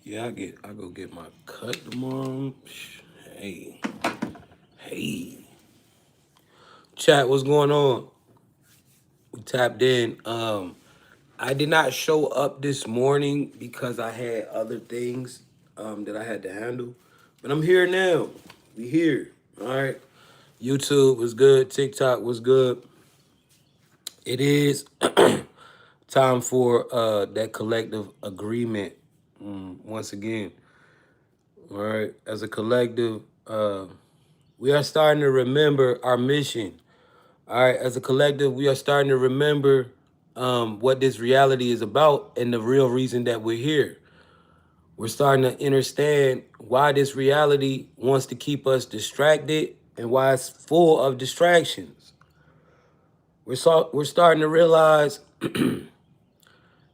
Yeah, I go get my cut tomorrow. Hey, hey. Chat, what's going on? We tapped in. I did not show up this morning because I had other things that I had to handle. But I'm here now. We here. All right. YouTube was good. TikTok was good. It is time for that collective agreement. Once again. All right. As a collective, we are starting to remember our mission. All right, as a collective, we are starting to remember what this reality is about and the real reason that we're here. We're starting to understand why this reality wants to keep us distracted and why it's full of distractions. We're starting to realize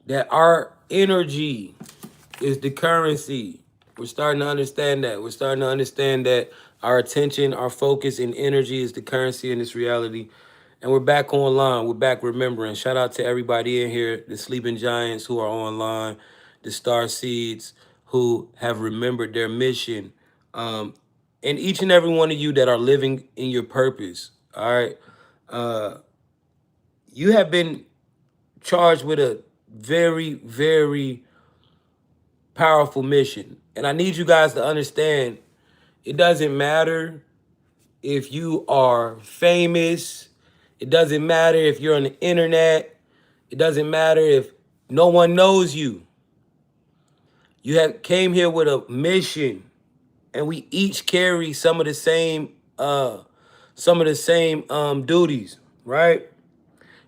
that our energy is the currency. We're starting to understand that. We're starting to understand that our attention, our focus, and energy is the currency in this reality. And we're back online. We're back remembering. Shout out to everybody in here, the sleeping giants who are online, the star seeds who have remembered their mission, and each and every one of you that are living in your purpose. All right. You have been charged with a very, very powerful mission. And I need you guys to understand it doesn't matter if you are famous. It doesn't matter if you're on the internet. It doesn't matter if no one knows you. You have came here with a mission, and we each carry some of the same duties, right?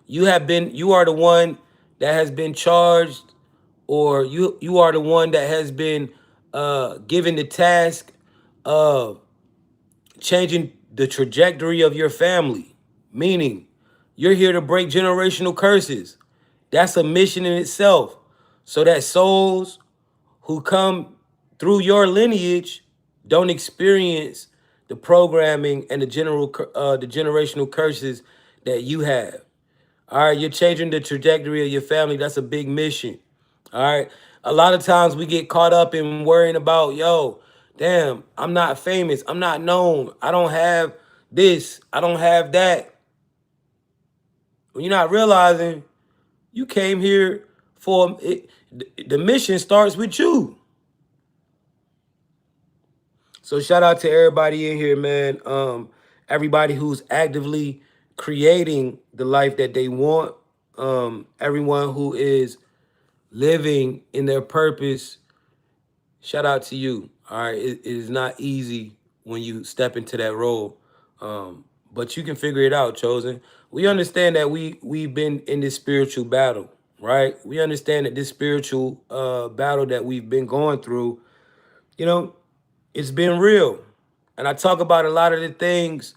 You are the one that has been charged, or you are the one that has been given the task of changing the trajectory of your family. Meaning, you're here to break generational curses. That's a mission in itself. So that souls who come through your lineage don't experience the programming and the generational curses that you have. All right, you're changing the trajectory of your family. That's a big mission. All right. A lot of times we get caught up in worrying about, yo, damn, I'm not famous. I'm not known. I don't have this. I don't have that. When you're not realizing you came here for it, the mission starts with you. So shout out to everybody in here, man. Everybody who's actively creating the life that they want. Everyone who is living in their purpose. Shout out to you. All right. It is not easy when you step into that role. But you can figure it out, Chosen. We understand that we've been in this spiritual battle, right? We understand that this spiritual battle that we've been going through, you know, it's been real. And I talk about a lot of the things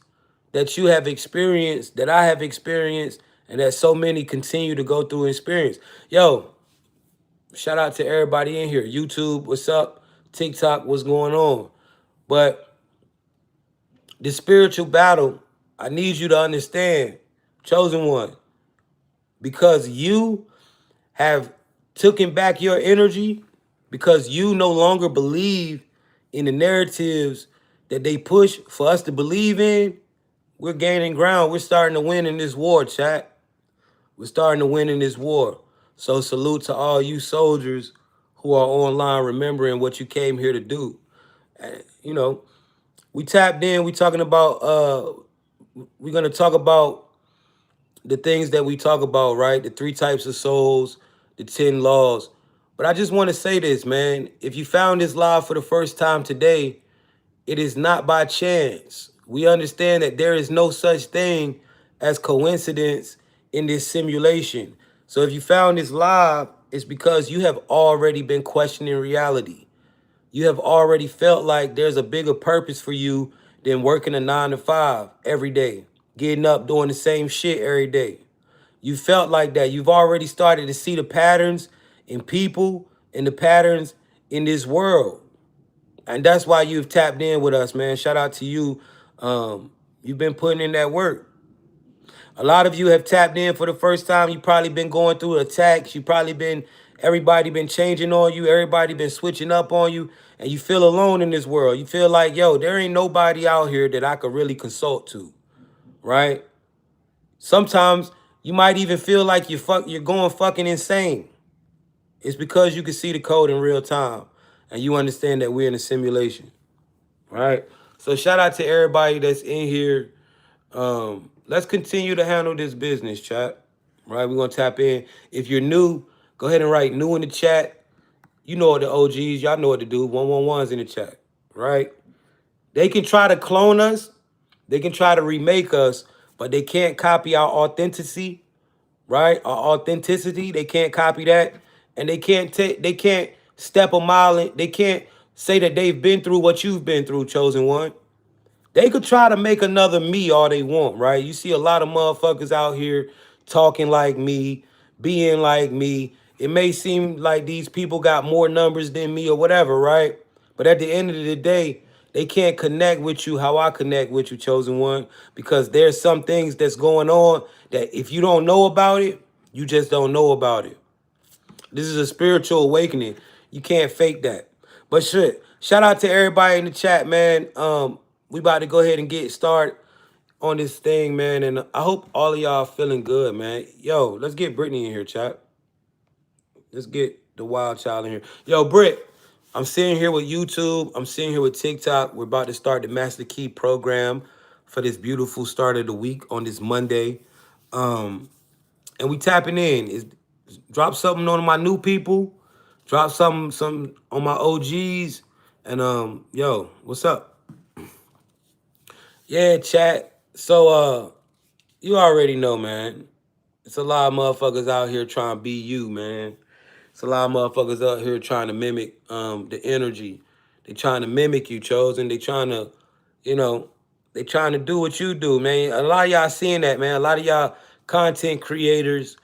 that you have experienced, that I have experienced, and that so many continue to go through and experience. Yo, shout out to everybody in here. YouTube, what's up? TikTok, what's going on? But the spiritual battle, I need you to understand, Chosen One, because you have taken back your energy, because you no longer believe in the narratives that they push for us to believe in, we're gaining ground. We're starting to win in this war, chat. We're starting to win in this war. So salute to all you soldiers who are online remembering what you came here to do. You know, we tapped in, we're gonna talk about the things that we talk about, right? The 3 types of souls, the 10 laws. But I just want to say this, man. If you found this live for the first time today, it is not by chance. We understand that there is no such thing as coincidence in this simulation. So if you found this live, it's because you have already been questioning reality. You have already felt like there's a bigger purpose for you than working a 9 to 5 every day, getting up, doing the same shit every day. You felt like that. You've already started to see the patterns in people and the patterns in this world. And that's why you've tapped in with us, man. Shout out to you. You've been putting in that work. A lot of you have tapped in for the first time. You've probably been going through attacks. You've probably been Everybody been changing on you. Everybody been switching up on you. And you feel alone in this world. You feel like, yo, there ain't nobody out here that I could really consult to, right? Sometimes you might even feel like you're going fucking insane. It's because you can see the code in real time and you understand that we're in a simulation, right? So shout out to everybody that's in here. Let's continue to handle this business, chat. Right? We're gonna tap in. If you're new, go ahead and write new in the chat. You know what the OGs, y'all know what to do. 111's in the chat, right? They can try to clone us, they can try to remake us, but they can't copy our authenticity, right? Our authenticity, they can't copy that, and they can't step a mile in, they can't say that they've been through what you've been through, chosen one. They could try to make another me all they want, right? You see a lot of motherfuckers out here talking like me, being like me. It may seem like these people got more numbers than me or whatever, right? But at the end of the day, they can't connect with you how I connect with you, chosen one, because there's some things that's going on that if you don't know about it, you just don't know about it. This is a spiritual awakening. You can't fake that. But shit, shout out to everybody in the chat, man. We about to go ahead and get started on this thing, man. And I hope all of y'all feeling good, man. Yo, let's get Brittany in here, chat. Let's get the wild child in here. Yo, Britt, I'm sitting here with YouTube. I'm sitting here with TikTok. We're about to start the Master Key program for this beautiful start of the week on this Monday. And we tapping in. Drop something on my new people. Drop some on my OGs. And yo, what's up? Yeah, chat. So you already know, man. It's a lot of motherfuckers out here trying to be you, man. It's a lot of motherfuckers out here trying to mimic the energy. They trying to mimic you, chosen. They trying to, you know, they trying to do what you do, man. A lot of y'all seeing that, man. A lot of y'all content creators,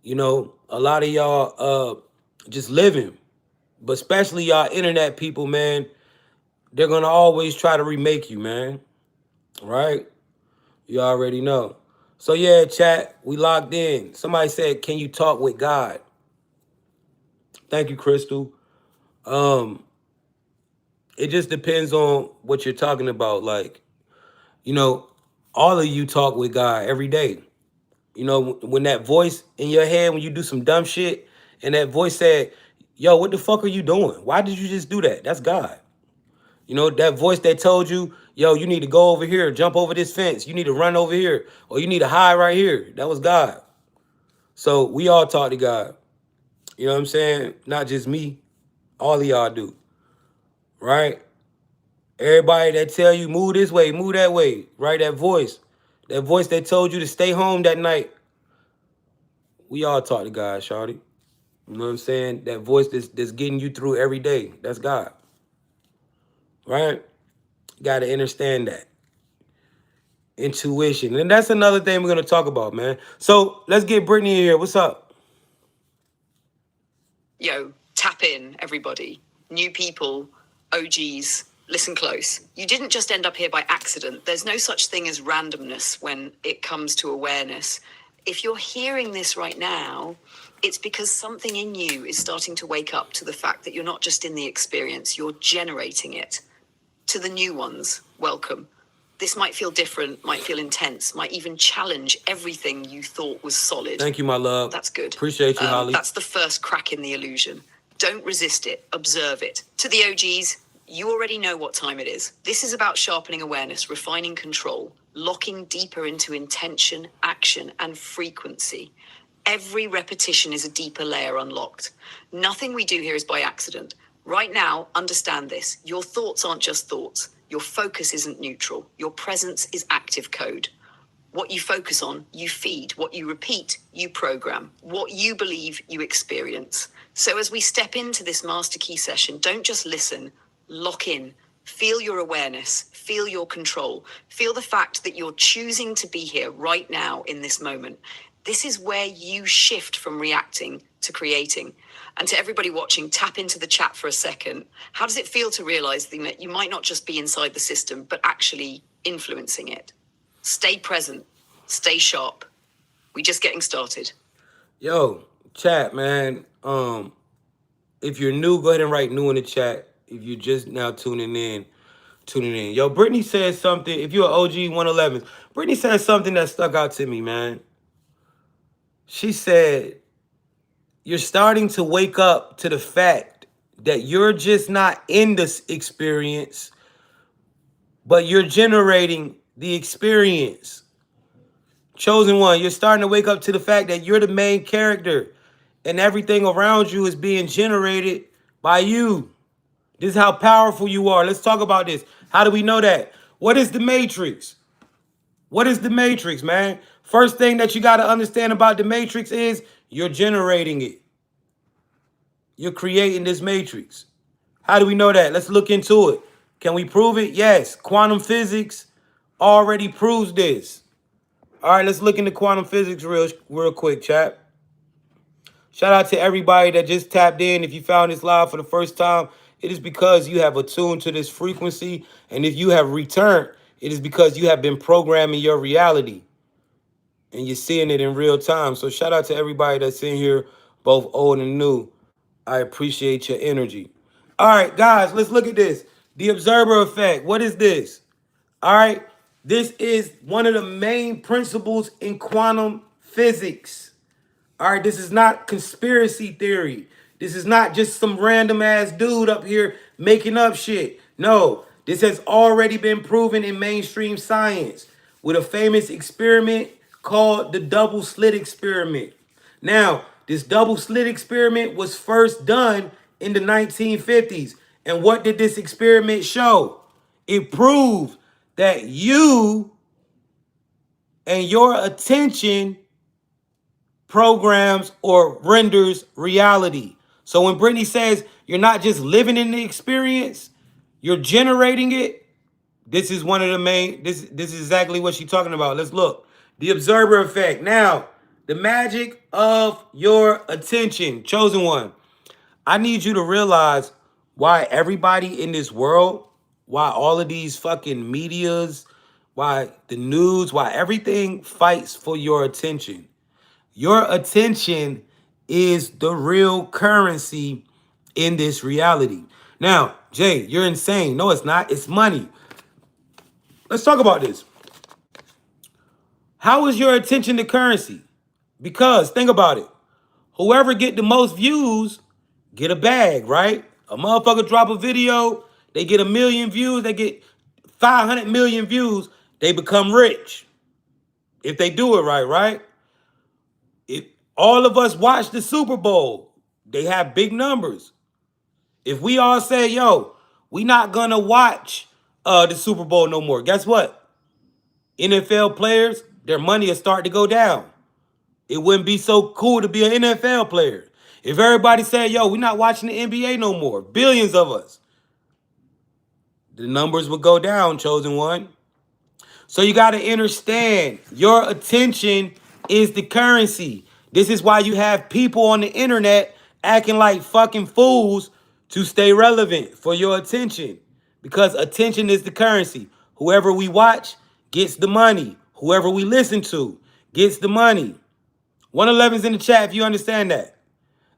you know, a lot of y'all just living. But especially y'all internet people, man, they're gonna always try to remake you, man. Right? You already know. So yeah, chat, we locked in. Somebody said, can you talk with God? Thank you, Crystal. It just depends on what you're talking about. Like, you know, all of you talk with God every day. You know, when that voice in your head, when you do some dumb shit, and that voice said, yo, what the fuck are you doing? Why did you just do that? That's God. You know, that voice that told you, yo, you need to go over here, jump over this fence. You need to run over here, or you need to hide right here. That was God. So we all talk to God. You know what I'm saying? Not just me. All of y'all do. Right? Everybody that tell you, move this way, move that way. Right? That voice. That voice that told you to stay home that night. We all talk to God, shawty. You know what I'm saying? That voice that's getting you through every day. That's God. Right? You got to understand that. Intuition. And that's another thing we're going to talk about, man. So let's get Brittany in here. What's up? Yo, tap in, everybody. New people, OGs, listen close. You didn't just end up here by accident. There's no such thing as randomness when it comes to awareness. If you're hearing this right now, it's because something in you is starting to wake up to the fact that you're not just in the experience, you're generating it. To the new ones, welcome. This might feel different, might feel intense, might even challenge everything you thought was solid. Thank you, my love. That's good. Appreciate you, Holly. That's the first crack in the illusion. Don't resist it. Observe it. To the OGs, you already know what time it is. This is about sharpening awareness, refining control, locking deeper into intention, action, and frequency. Every repetition is a deeper layer unlocked. Nothing we do here is by accident. Right now, understand this. Your thoughts aren't just thoughts. Your focus isn't neutral. Your presence is active code. What you focus on, you feed. What you repeat, you program. What you believe, you experience. So as we step into this Master Key session, don't just listen, lock in. Feel your awareness, feel your control. Feel the fact that you're choosing to be here right now in this moment. This is where you shift from reacting to creating. And to everybody watching, tap into the chat for a second. How does it feel to realize that you might not just be inside the system, but actually influencing it? Stay present. Stay sharp. We just getting started. Yo, chat, man. If you're new, go ahead and write new in the chat. If you're just now tuning in. Yo, Brittany said something. If you're an OG 111, Brittany said something that stuck out to me, man. She said, you're starting to wake up to the fact that you're just not in this experience, but you're generating the experience. Chosen one, you're starting to wake up to the fact that you're the main character and everything around you is being generated by you. This is how powerful you are. Let's talk about this. How do we know that? What is the matrix? What is the matrix, man? First thing that you got to understand about the matrix is you're generating it. You're creating this matrix. How do we know that? Let's look into it. Can we prove it? Yes. Quantum physics already proves this. All right, let's look into quantum physics real quick, chat. Shout out to everybody that just tapped in. If you found this live for the first time, it is because you have attuned to this frequency. And if you have returned, it is because you have been programming your reality. And you're seeing it in real time. So shout out to everybody that's in here, both old and new. I appreciate your energy. All right, guys, let's look at this. The observer effect. What is this? All right, this is one of the main principles in quantum physics. All right, this is not conspiracy theory. This is not just some random ass dude up here making up shit. No, this has already been proven in mainstream science with a famous experiment called the double slit experiment. Now, this double slit experiment was first done in the 1950s. And what did this experiment show? It proved that you and your attention programs or renders reality. So when Brittany says you're not just living in the experience, you're generating it. This is one of the main, this is exactly what she's talking about. Let's look. The observer effect. Now, the magic of your attention. Chosen one. I need you to realize why everybody in this world, why all of these fucking medias, why the news, why everything fights for your attention. Your attention is the real currency in this reality. Now, Jay, you're insane. No, it's not. It's money. Let's talk about this. How is your attention the currency? Because think about it. Whoever get the most views get a bag, right? A motherfucker drop a video, they get 1 million views, they get 500 million views, they become rich. If they do it right, right? If all of us watch the Super Bowl, they have big numbers. If we all say, yo, we not gonna watch the Super Bowl no more, guess what? NFL players, their money will start to go down. It wouldn't be so cool to be an NFL player. If everybody said, yo, we're not watching the NBA no more, billions of us, the numbers would go down, chosen one. So you got to understand, your attention is the currency. This is why you have people on the internet acting like fucking fools to stay relevant for your attention. Because attention is the currency. Whoever we watch gets the money. Whoever we listen to gets the money. 111's in the chat if you understand that.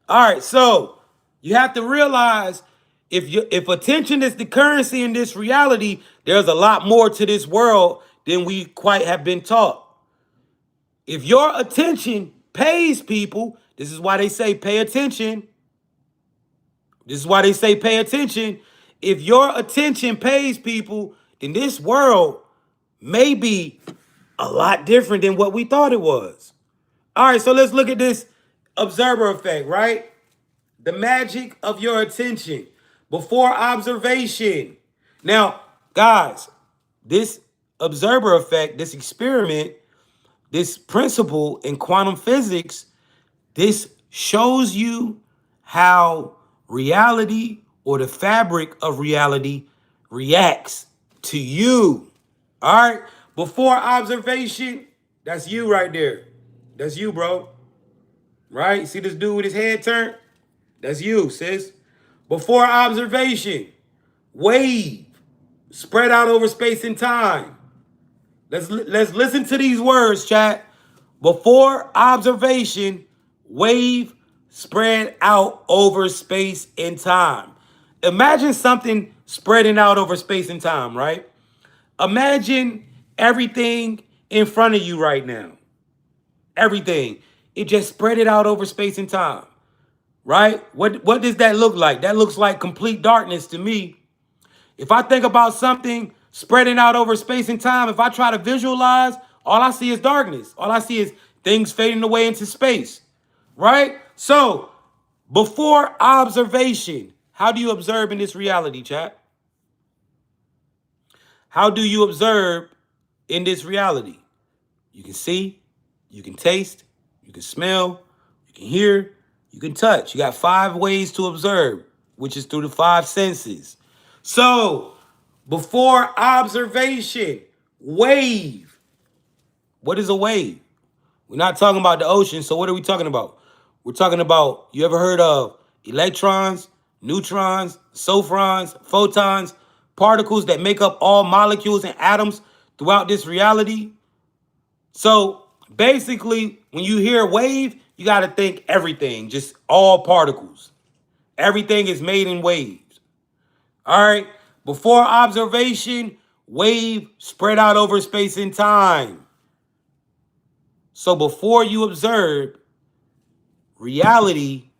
All right, so you have to realize if attention is the currency in this reality, there's a lot more to this world than we quite have been taught. If your attention pays people, this is why they say pay attention. This is why they say pay attention. If your attention pays people, then this world may be a lot different than what we thought it was. All right, so let's look at this observer effect, right? The magic of your attention before observation. Now, guys, this observer effect, this experiment, this principle in quantum physics, this shows you how reality or the fabric of reality reacts to you. All right? Before observation, that's you right there. That's you, bro. Right? See this dude with his head turned? That's you, sis. Before observation, wave, spread out over space and time. Let's listen to these words, chat. Before observation, wave, spread out over space and time. Imagine something spreading out over space and time, right? Imagine everything in front of you right now. Everything. It just spread it out over space and time, right? What does that look like? That looks like complete darkness to me. If I think about something spreading out over space and time, if I try to visualize, all I see is darkness. All I see is things fading away into space, right? So, before observation, how do you observe in this reality, chat? How do you observe in this reality? You can see, you can taste, you can smell, you can hear, you can touch. You got 5 ways to observe, which is through the 5 senses. So, before observation, wave. What is a wave? We're not talking about the ocean, so what are we talking about? We're talking about, you ever heard of electrons, neutrons, sophrons, photons, particles that make up all molecules and atoms throughout this reality? So basically, when you hear wave, you got to think everything, just all particles. Everything is made in waves. All right? Before observation, wave spread out over space and time. So before you observe, reality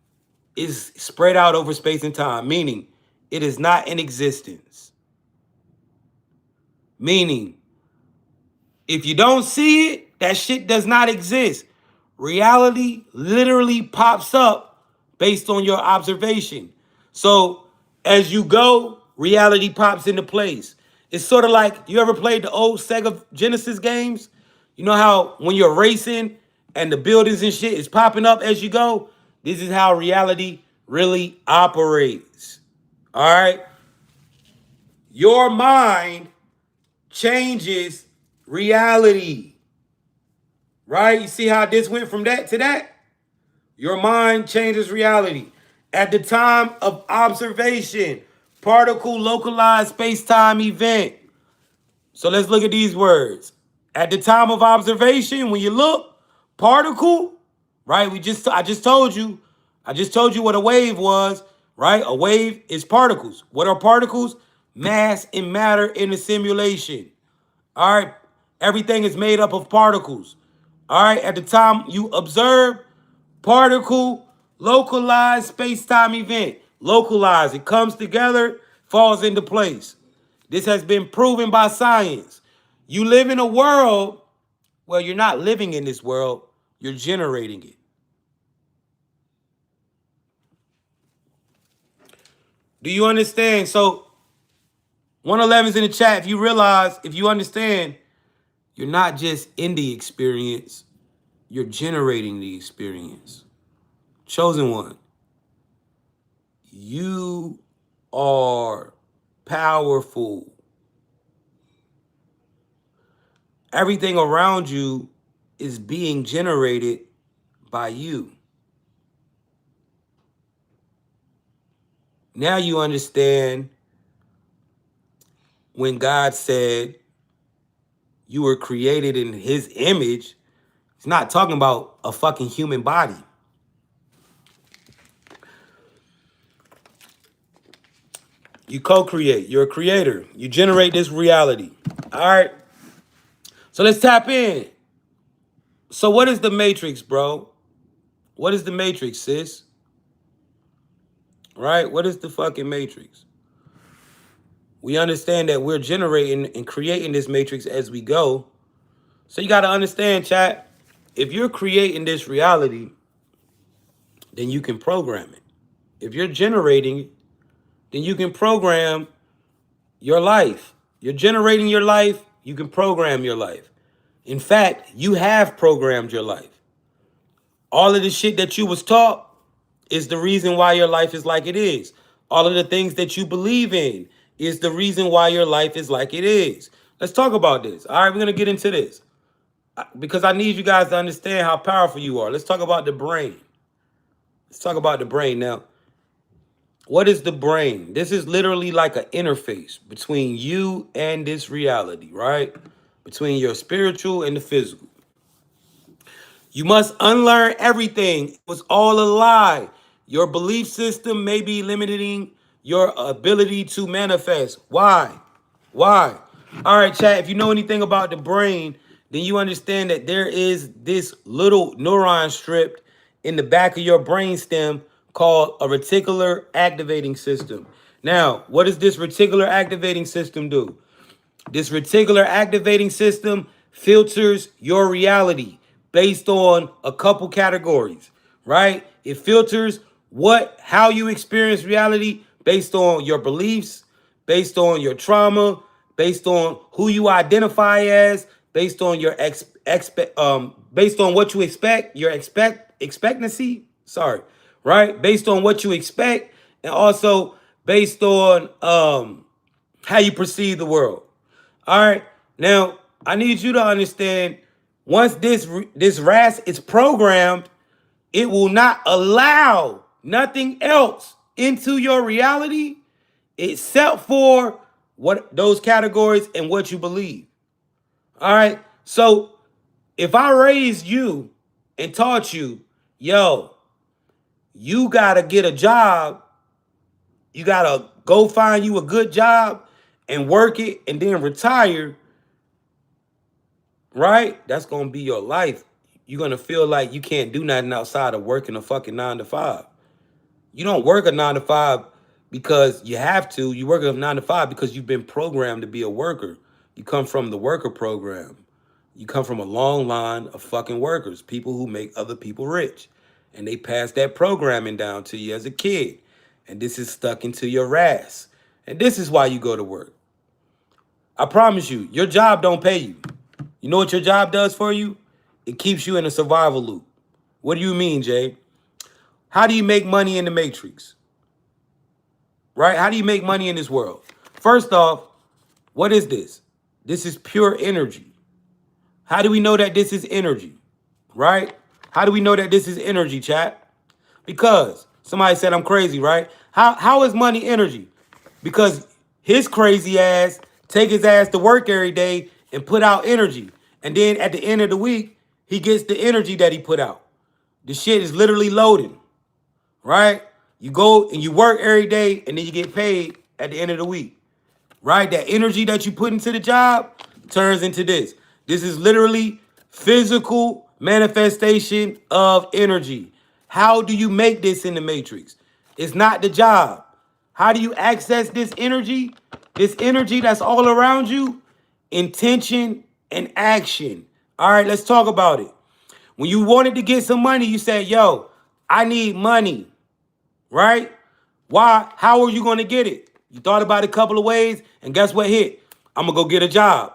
is spread out over space and time, meaning it is not in existence. Meaning, if you don't see it, that shit does not exist. Reality literally pops up based on your observation. So as you go, reality pops into place. It's sort of like, you ever played the old Sega Genesis games? You know how when you're racing and the buildings and shit is popping up as you go? This is how reality really operates. All right? Your mind changes reality. Right? You see how this went from that to that? Your mind changes reality. At the time of observation, particle localized space-time event. So let's look at these words. At the time of observation, when you look, particle, right? I just told you what a wave was, right? A wave is particles. What are particles? Mass and matter in a simulation. All right. Everything is made up of particles. All right. At the time you observe, particle, localized space-time event. Localized. It comes together, falls into place. This has been proven by science. You live in a world, well, you're not living in this world, you're generating it. Do you understand? So 111 is in the chat. If you realize, if you understand, you're not just in the experience, you're generating the experience. Chosen one, you are powerful. Everything around you is being generated by you. Now you understand when God said you were created in his image, he's not talking about a fucking human body. You co-create. You're a creator. You generate this reality. All right. So let's tap in. So what is the matrix, bro? What is the matrix, sis? Right? What is the fucking matrix? We understand that we're generating and creating this matrix as we go. So you got to understand, chat, if you're creating this reality, then you can program it. If you're generating it, then you can program your life. You're generating your life, you can program your life. In fact, you have programmed your life. All of the shit that you was taught is the reason why your life is like it is. All of the things that you believe in is the reason why your life is like it is. Let's talk about this. All right, we're going to get into this because I need you guys to understand how powerful you are. Let's talk about the brain. Let's talk about the brain now. What is the brain? This is literally like an interface between you and this reality, right? Between your spiritual and the physical. You must unlearn everything. It was all a lie. Your belief system may be limiting your ability to manifest. Why? Why? All right, chat. If you know anything about the brain, then you understand that there is this little neuron strip in the back of your brain stem called a reticular activating system. Now, what does this reticular activating system do? This reticular activating system filters your reality based on a couple categories, right? It filters how you experience reality based on your beliefs, based on your trauma, based on who you identify as, based on your based on what you expect, your expectancy, sorry, right? Based on what you expect, and also based on how you perceive the world. All right. Now, I need you to understand once this RAS is programmed, it will not allow nothing else into your reality except for what those categories and what you believe. All right. So, if I raised you and taught you, yo, you got to get a job, you got to go find you a good job and work it and then retire, right? That's gonna be your life. You're gonna feel like you can't do nothing outside of working a fucking 9 to 5. You don't work a 9 to 5 because you have to. You work a 9 to 5 because you've been programmed to be a worker. You come from the worker program. You come from a long line of fucking workers, people who make other people rich. And they pass that programming down to you as a kid. And this is stuck into your ass. And this is why you go to work. I promise you, your job don't pay you. You know what your job does for you? It keeps you in a survival loop. What do you mean, Jay? How do you make money in the matrix? Right? How do you make money in this world? First off, what is this? This is pure energy. How do we know that this is energy? Right? How do we know that this is energy, chat? Because somebody said I'm crazy, right? How is money energy? Because his crazy ass take his ass to work every day and put out energy. And then at the end of the week, he gets the energy that he put out. The shit is literally loading, right? You go and you work every day and then you get paid at the end of the week, right? That energy that you put into the job turns into this. This is literally physical manifestation of energy. How do you make this in the matrix? It's not the job. How do you access this energy? This energy that's all around you? Intention and action. All right, let's talk about it. When you wanted to get some money, you said, yo, I need money, right? Why? How are you going to get it? You thought about it a couple of ways, and guess what hit? I'm going to go get a job,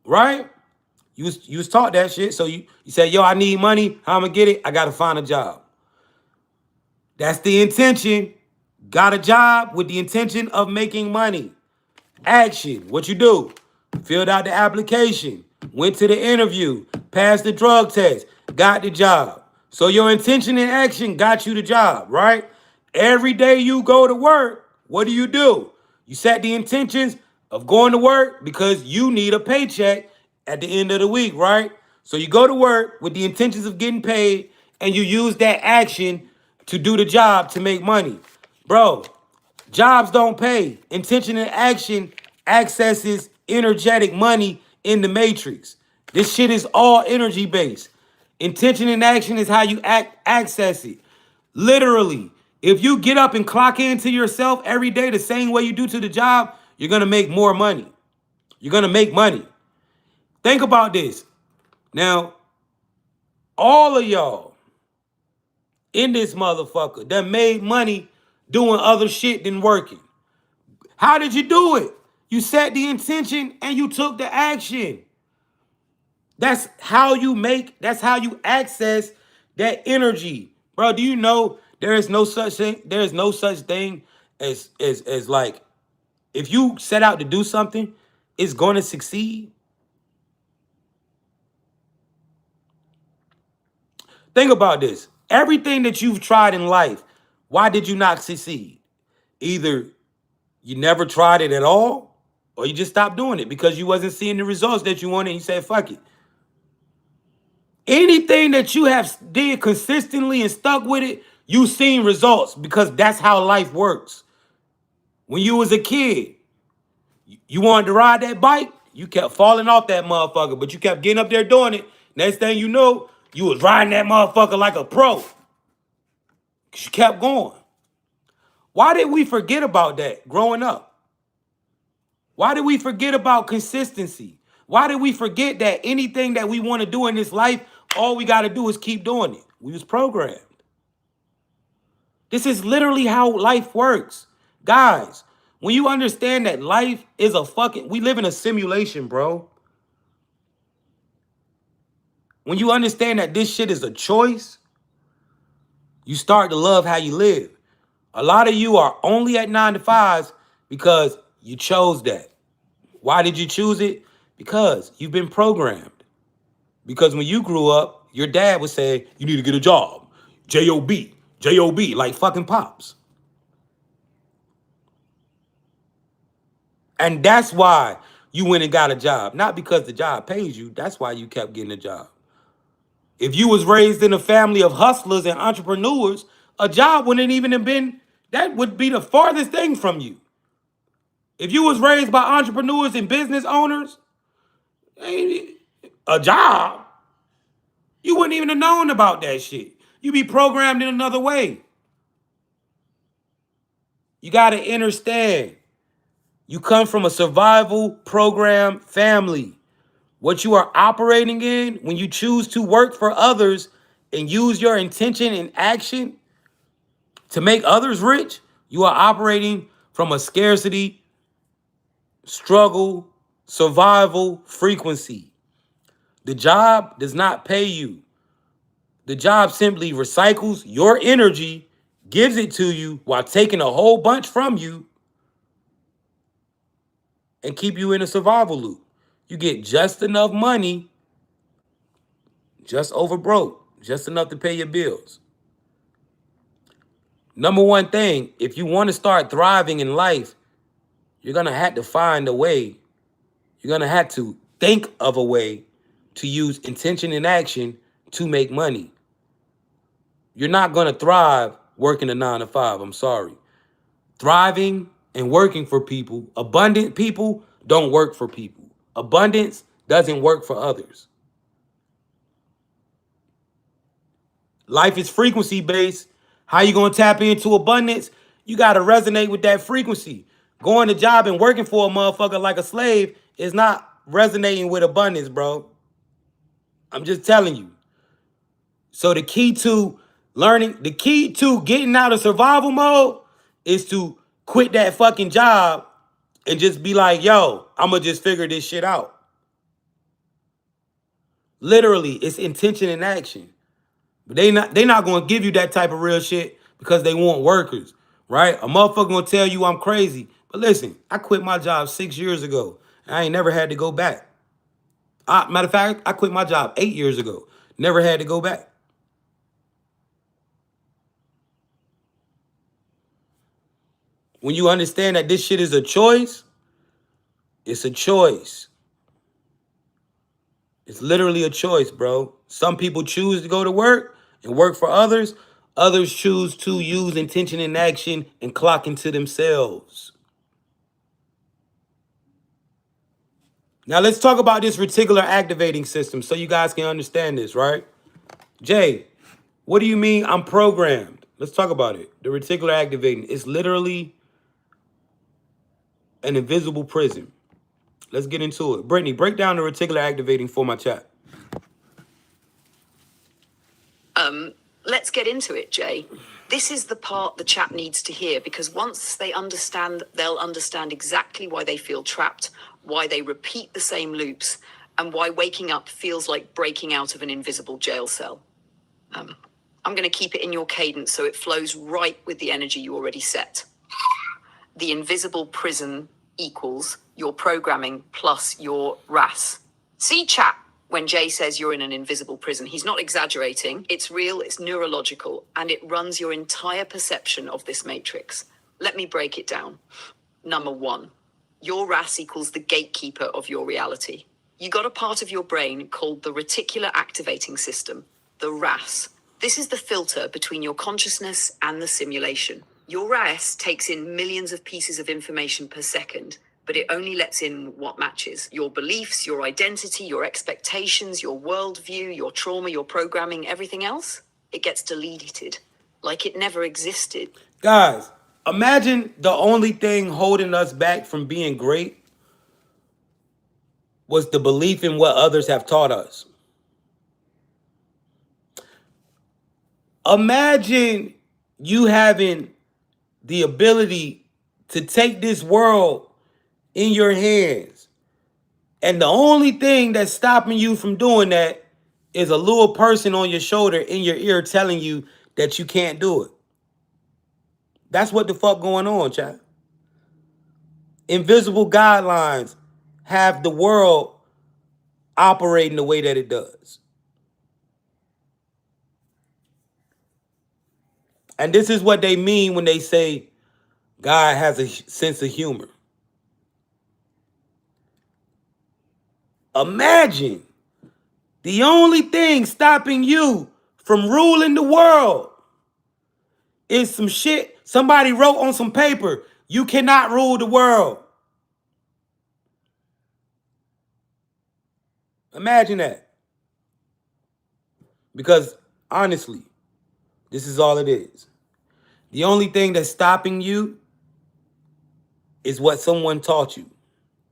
right? You was taught that shit, so you said, yo, I need money. How I'm going to get it? I got to find a job. That's the intention. Got a job with the intention of making money. Action. What you do? Filled out the application. Went to the interview. Passed the drug test. Got the job. So your intention and action got you the job, right? Every day you go to work, what do? You set the intentions of going to work because you need a paycheck at the end of the week, right? So you go to work with the intentions of getting paid and you use that action to do the job to make money. Bro, jobs don't pay. Intention and action accesses energetic money in the matrix. This shit is all energy based. Intention and action is how you access it. Literally, if you get up and clock into yourself every day the same way you do to the job, you're going to make more money. You're going to make money. Think about this. Now, all of y'all in this motherfucker that made money doing other shit than working. How did you do it? You set the intention and you took the action. That's how you access that energy. Bro, do you know there is no such thing as like if you set out to do something, it's going to succeed. Think about this. Everything that you've tried in life, why did you not succeed? Either you never tried it at all, or you just stopped doing it because you wasn't seeing the results that you wanted and you said, fuck it. Anything that you have did consistently and stuck with it, you seen results because that's how life works. When you was a kid, you wanted to ride that bike, you kept falling off that motherfucker, but you kept getting up there doing it. Next thing you know, you was riding that motherfucker like a pro. You kept going. Why did we forget about that growing up? Why did we forget about consistency? Why did we forget that anything that we want to do in this life, all we got to do is keep doing it? We was programmed. This is literally how life works. Guys, when you understand that life is we live in a simulation, bro. When you understand that this shit is a choice, you start to love how you live. A lot of you are only at 9 to 5s because you chose that. Why did you choose it? Because you've been programmed. Because when you grew up, your dad would say, you need to get a job. J-O-B, J-O-B, like fucking pops. And that's why you went and got a job. Not because the job pays you. That's why you kept getting a job. If you was raised in a family of hustlers and entrepreneurs, a job wouldn't even have been, that would be the farthest thing from you. If you was raised by entrepreneurs and business owners, a job, you wouldn't even have known about that shit. You be programmed in another way. You got to understand, you come from a survival program family. What you are operating in when you choose to work for others and use your intention and action to make others rich, you are operating from a scarcity, struggle, survival frequency. The job does not pay you. The job simply recycles your energy, gives it to you while taking a whole bunch from you and keep you in a survival loop. You get just enough money, just over broke, just enough to pay your bills. Number one thing, if you want to start thriving in life, you're going to have to find a way. You're going to have to think of a way to use intention and action to make money. You're not going to thrive working a 9 to 5. I'm sorry. Thriving and working for people, abundant people don't work for people. Abundance doesn't work for others. Life is frequency based. How you going to tap into abundance? You got to resonate with that frequency. Going to job and working for a motherfucker like a slave is not resonating with abundance, bro. I'm just telling you. So the key to getting out of survival mode is to quit that fucking job and just be like, yo, I'm going to just figure this shit out. Literally, it's intention and action. But they not going to give you that type of real shit because they want workers, right? A motherfucker going to tell you I'm crazy. But listen, I quit my job 6 years ago. I ain't never had to go back. Matter of fact, I quit my job 8 years ago. Never had to go back. When you understand that this shit is a choice, it's a choice. It's literally a choice, bro. Some people choose to go to work and work for others. Others choose to use intention and action and clock into themselves. Now let's talk about this reticular activating system so you guys can understand this, right? Jay, what do you mean I'm programmed? Let's talk about it. The reticular activating is literally an invisible prison. Let's get into it. Brittany, break down the reticular activating for my chat. Let's get into it, Jay. This is the part the chat needs to hear because once they understand, they'll understand exactly why they feel trapped, why they repeat the same loops, and why waking up feels like breaking out of an invisible jail cell. I'm going to keep it in your cadence so it flows right with the energy you already set. The invisible prison equals your programming plus your RAS. See, chat, when Jay says you're in an invisible prison, he's not exaggerating. It's real, it's neurological, and it runs your entire perception of this matrix. Let me break it down. Number one, your RAS equals the gatekeeper of your reality. You got a part of your brain called the reticular activating system, the RAS. This is the filter between your consciousness and the simulation. Your RAS takes in millions of pieces of information per second, but it only lets in what matches your beliefs, your identity, your expectations, your worldview, your trauma, your programming, everything else. It gets deleted, like it never existed. Guys, imagine the only thing holding us back from being great was the belief in what others have taught us. Imagine you having the ability to take this world in your hands, and the only thing that's stopping you from doing that is a little person on your shoulder in your ear telling you that you can't do it. That's what the fuck going on, chat. Invisible guidelines have the world operating the way that it does. And this is what they mean when they say God has a sense of humor. Imagine the only thing stopping you from ruling the world is some shit somebody wrote on some paper. You cannot rule the world. Imagine that. Because honestly, this is all it is. The only thing that's stopping you is what someone taught you,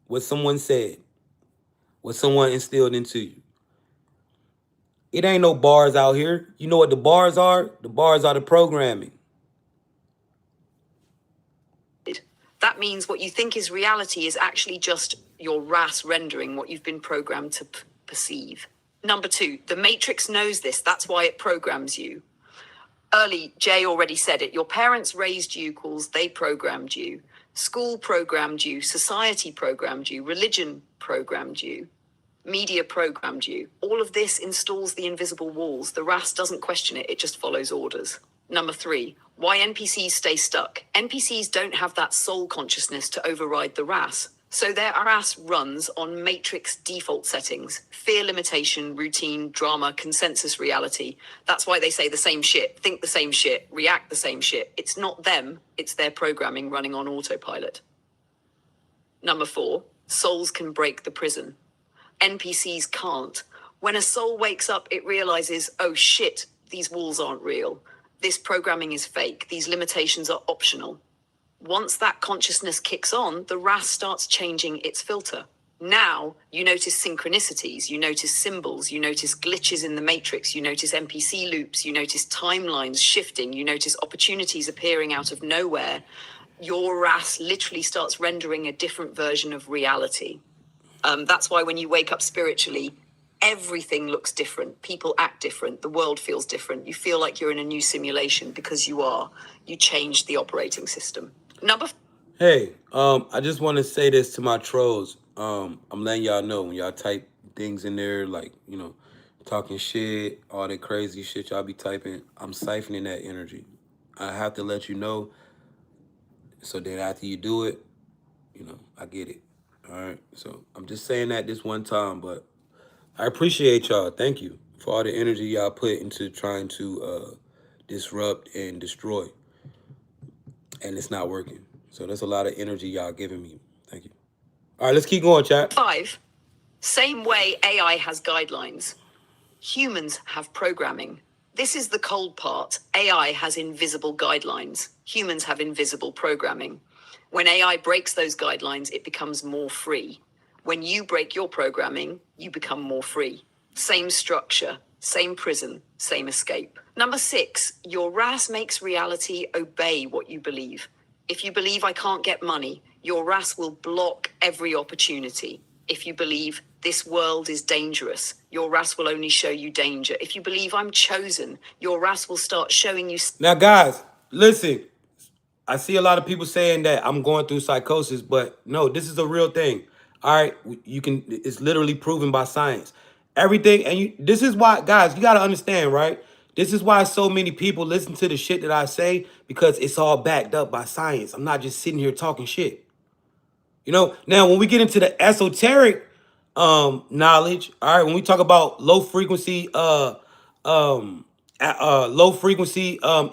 what someone said, what someone instilled into you. It ain't no bars out here. You know what the bars are? The bars are the programming. That means what you think is reality is actually just your RAS rendering what you've been programmed to perceive. Number two, the Matrix knows this. That's why it programs you. Early, Jay already said it. Your parents raised you, calls they programmed you. School programmed you. Society programmed you. Religion programmed you. Media programmed you. All of this installs the invisible walls. The RAS doesn't question it. It just follows orders. Number three, why NPCs stay stuck. NPCs don't have that soul consciousness to override the RAS. So their RAS runs on matrix default settings: fear, limitation, routine, drama, consensus, reality. That's why they say the same shit, think the same shit, react the same shit. It's not them, it's their programming running on autopilot. Number four, souls can break the prison. NPCs can't. When a soul wakes up, it realizes, oh shit, these walls aren't real. This programming is fake. These limitations are optional. Once that consciousness kicks on, the RAS starts changing its filter. Now, you notice synchronicities, you notice symbols, you notice glitches in the matrix, you notice NPC loops, you notice timelines shifting, you notice opportunities appearing out of nowhere. Your RAS literally starts rendering a different version of reality. That's why when you wake up spiritually, everything looks different. People act different. The world feels different. You feel like you're in a new simulation because you are. You changed the operating system. Hey, I just want to say this to my trolls. I'm letting y'all know when y'all type things in there, like, talking shit, all that crazy shit y'all be typing, I'm siphoning that energy. I have to let you know, so then after you do it, I get it. All right. So I'm just saying that this one time, but I appreciate y'all. Thank you for all the energy y'all put into trying to disrupt and destroy. And it's not working. So there's a lot of energy y'all giving me. Thank you. All right, let's keep going, chat. 5. Same way AI has guidelines, humans have programming. This is the cold part. AI has invisible guidelines. Humans have invisible programming. When AI breaks those guidelines, it becomes more free. When you break your programming, you become more free. Same structure, same prison, same escape. Number 6, your RAS makes reality obey what you believe. If you believe I can't get money, your RAS will block every opportunity. If you believe this world is dangerous, your RAS will only show you danger. If you believe I'm chosen, your RAS will start showing you. Now, guys, listen. I see a lot of people saying that I'm going through psychosis, but no, this is a real thing. All right, it's literally proven by science. Everything, and this is why, guys, you got to understand, right? This is why so many people listen to the shit that I say, because it's all backed up by science. I'm not just sitting here talking shit. Now when we get into the esoteric knowledge. All right, when we talk about low frequency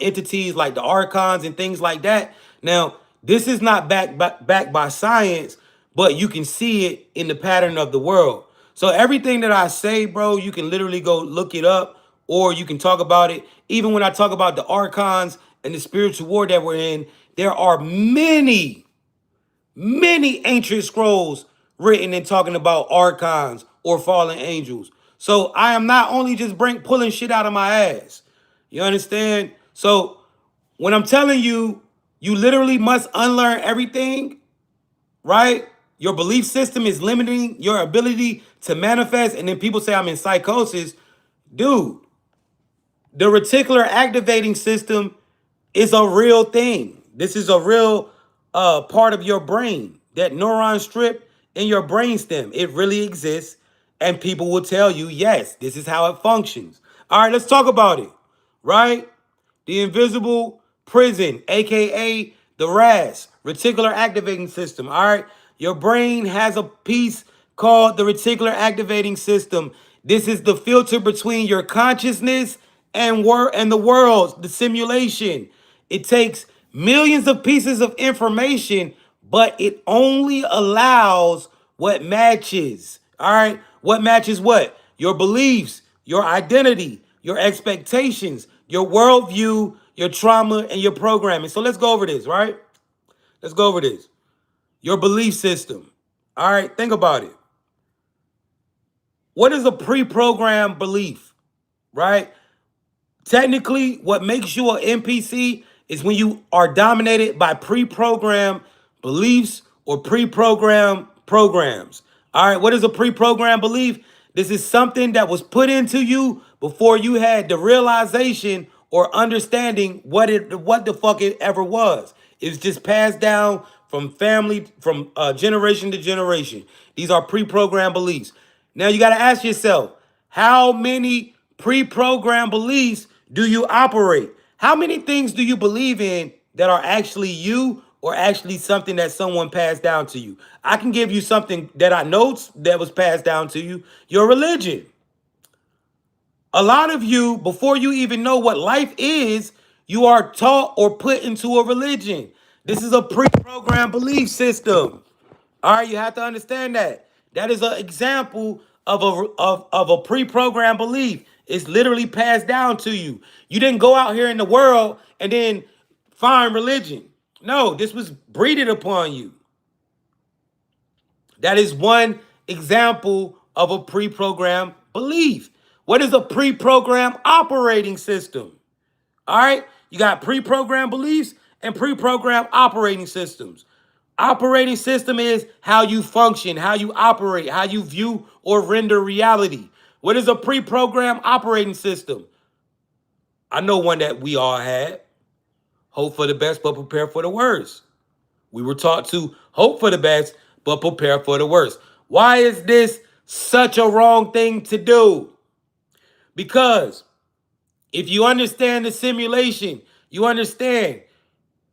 entities like the archons and things like that. Now, this is not backed by science, but you can see it in the pattern of the world. So everything that I say, bro, you can literally go look it up, or you can talk about it. Even when I talk about the archons and the spiritual war that we're in, there are many ancient scrolls written and talking about archons or fallen angels. So I am not only just pulling shit out of my ass. You understand? So when I'm telling you, you literally must unlearn everything, right? Your belief system is limiting your ability to manifest. And then people say I'm in psychosis. Dude, the reticular activating system is a real thing. This is a real part of your brain. That neuron strip in your brainstem, it really exists, and people will tell you, yes, this is how it functions. All right, let's talk about it. Right? The invisible prison, aka the RAS, reticular activating system. All right, your brain has a piece called the reticular activating system. This is the filter between your consciousness and the world, the simulation. It takes millions of pieces of information, but it only allows what matches. All right, what matches what? Your beliefs, your identity, your expectations, your worldview, your trauma, and your programming. So let's go over this, right? Let's go over this. Your belief system. All right, think about it. What is a pre-programmed belief, right? Technically, what makes you an NPC is when you are dominated by pre-programmed beliefs or pre-programmed programs. All right, what is a pre-programmed belief? This is something that was put into you before you had the realization or understanding what the fuck it ever was. It's just passed down from family, from generation to generation. These are pre-programmed beliefs. Now you got to ask yourself, how many pre-programmed beliefs do you operate? How many things do you believe in that are actually you or actually something that someone passed down to you? I can give you something that I know that was passed down to you, your religion. A lot of you, before you even know what life is, you are taught or put into a religion. This is a pre-programmed belief system. All right, you have to understand that. That is an example of a pre-programmed belief. It's literally passed down to you. You didn't go out here in the world and then find religion. No, this was breeded upon you. That is one example of a pre-programmed belief. What is a pre-programmed operating system? All right, you got pre-programmed beliefs and pre-programmed operating systems. Operating system is how you function, how you operate, how you view or render reality. What is a pre-programmed operating system? I know one that we all had. Hope for the best, but prepare for the worst. We were taught to hope for the best, but prepare for the worst. Why is this such a wrong thing to do? Because if you understand the simulation, you understand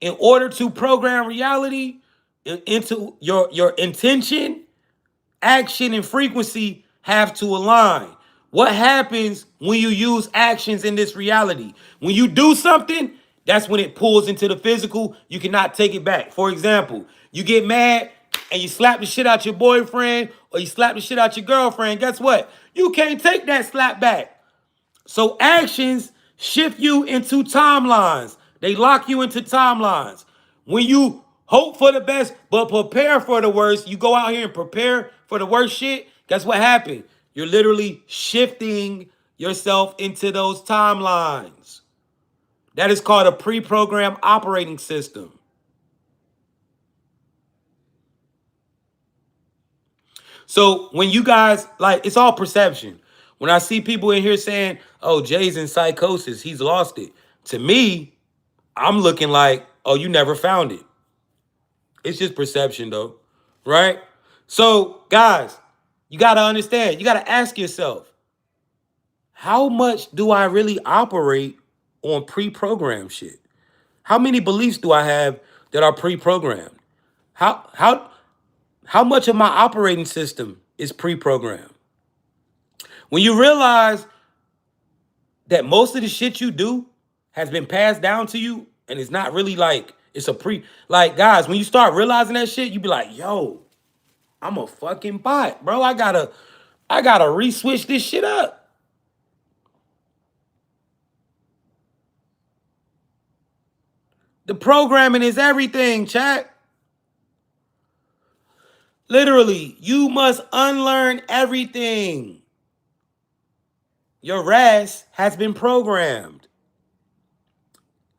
in order to program reality into your intention, action, and frequency have to align. What happens when you use actions in this reality? When you do something, that's when it pulls into the physical. You cannot take it back. For example, you get mad and you slap the shit out your boyfriend or you slap the shit out your girlfriend. Guess what? You can't take that slap back. So actions shift you into timelines. They lock you into timelines. When you hope for the best but prepare for the worst, you go out here and prepare for the worst shit. Guess what happened? You're literally shifting yourself into those timelines. That is called a pre-programmed operating system. So when you guys, like, it's all perception. When I see people in here saying, oh, Jay's in psychosis, he's lost it. To me, I'm looking like, oh, you never found it. It's just perception, though, right? So, guys, you got to understand, you got to ask yourself, how much do I really operate on pre-programmed shit? How many beliefs do I have that are pre-programmed? How how much of my operating system is pre-programmed. When you realize that most of the shit you do has been passed down to you and it's not really like it's a like guys, when you start realizing that shit, you be like, yo, I'm a fucking bot, bro. I gotta re-switch this shit up. The programming is everything, chat. Literally, you must unlearn everything. Your RAS has been programmed.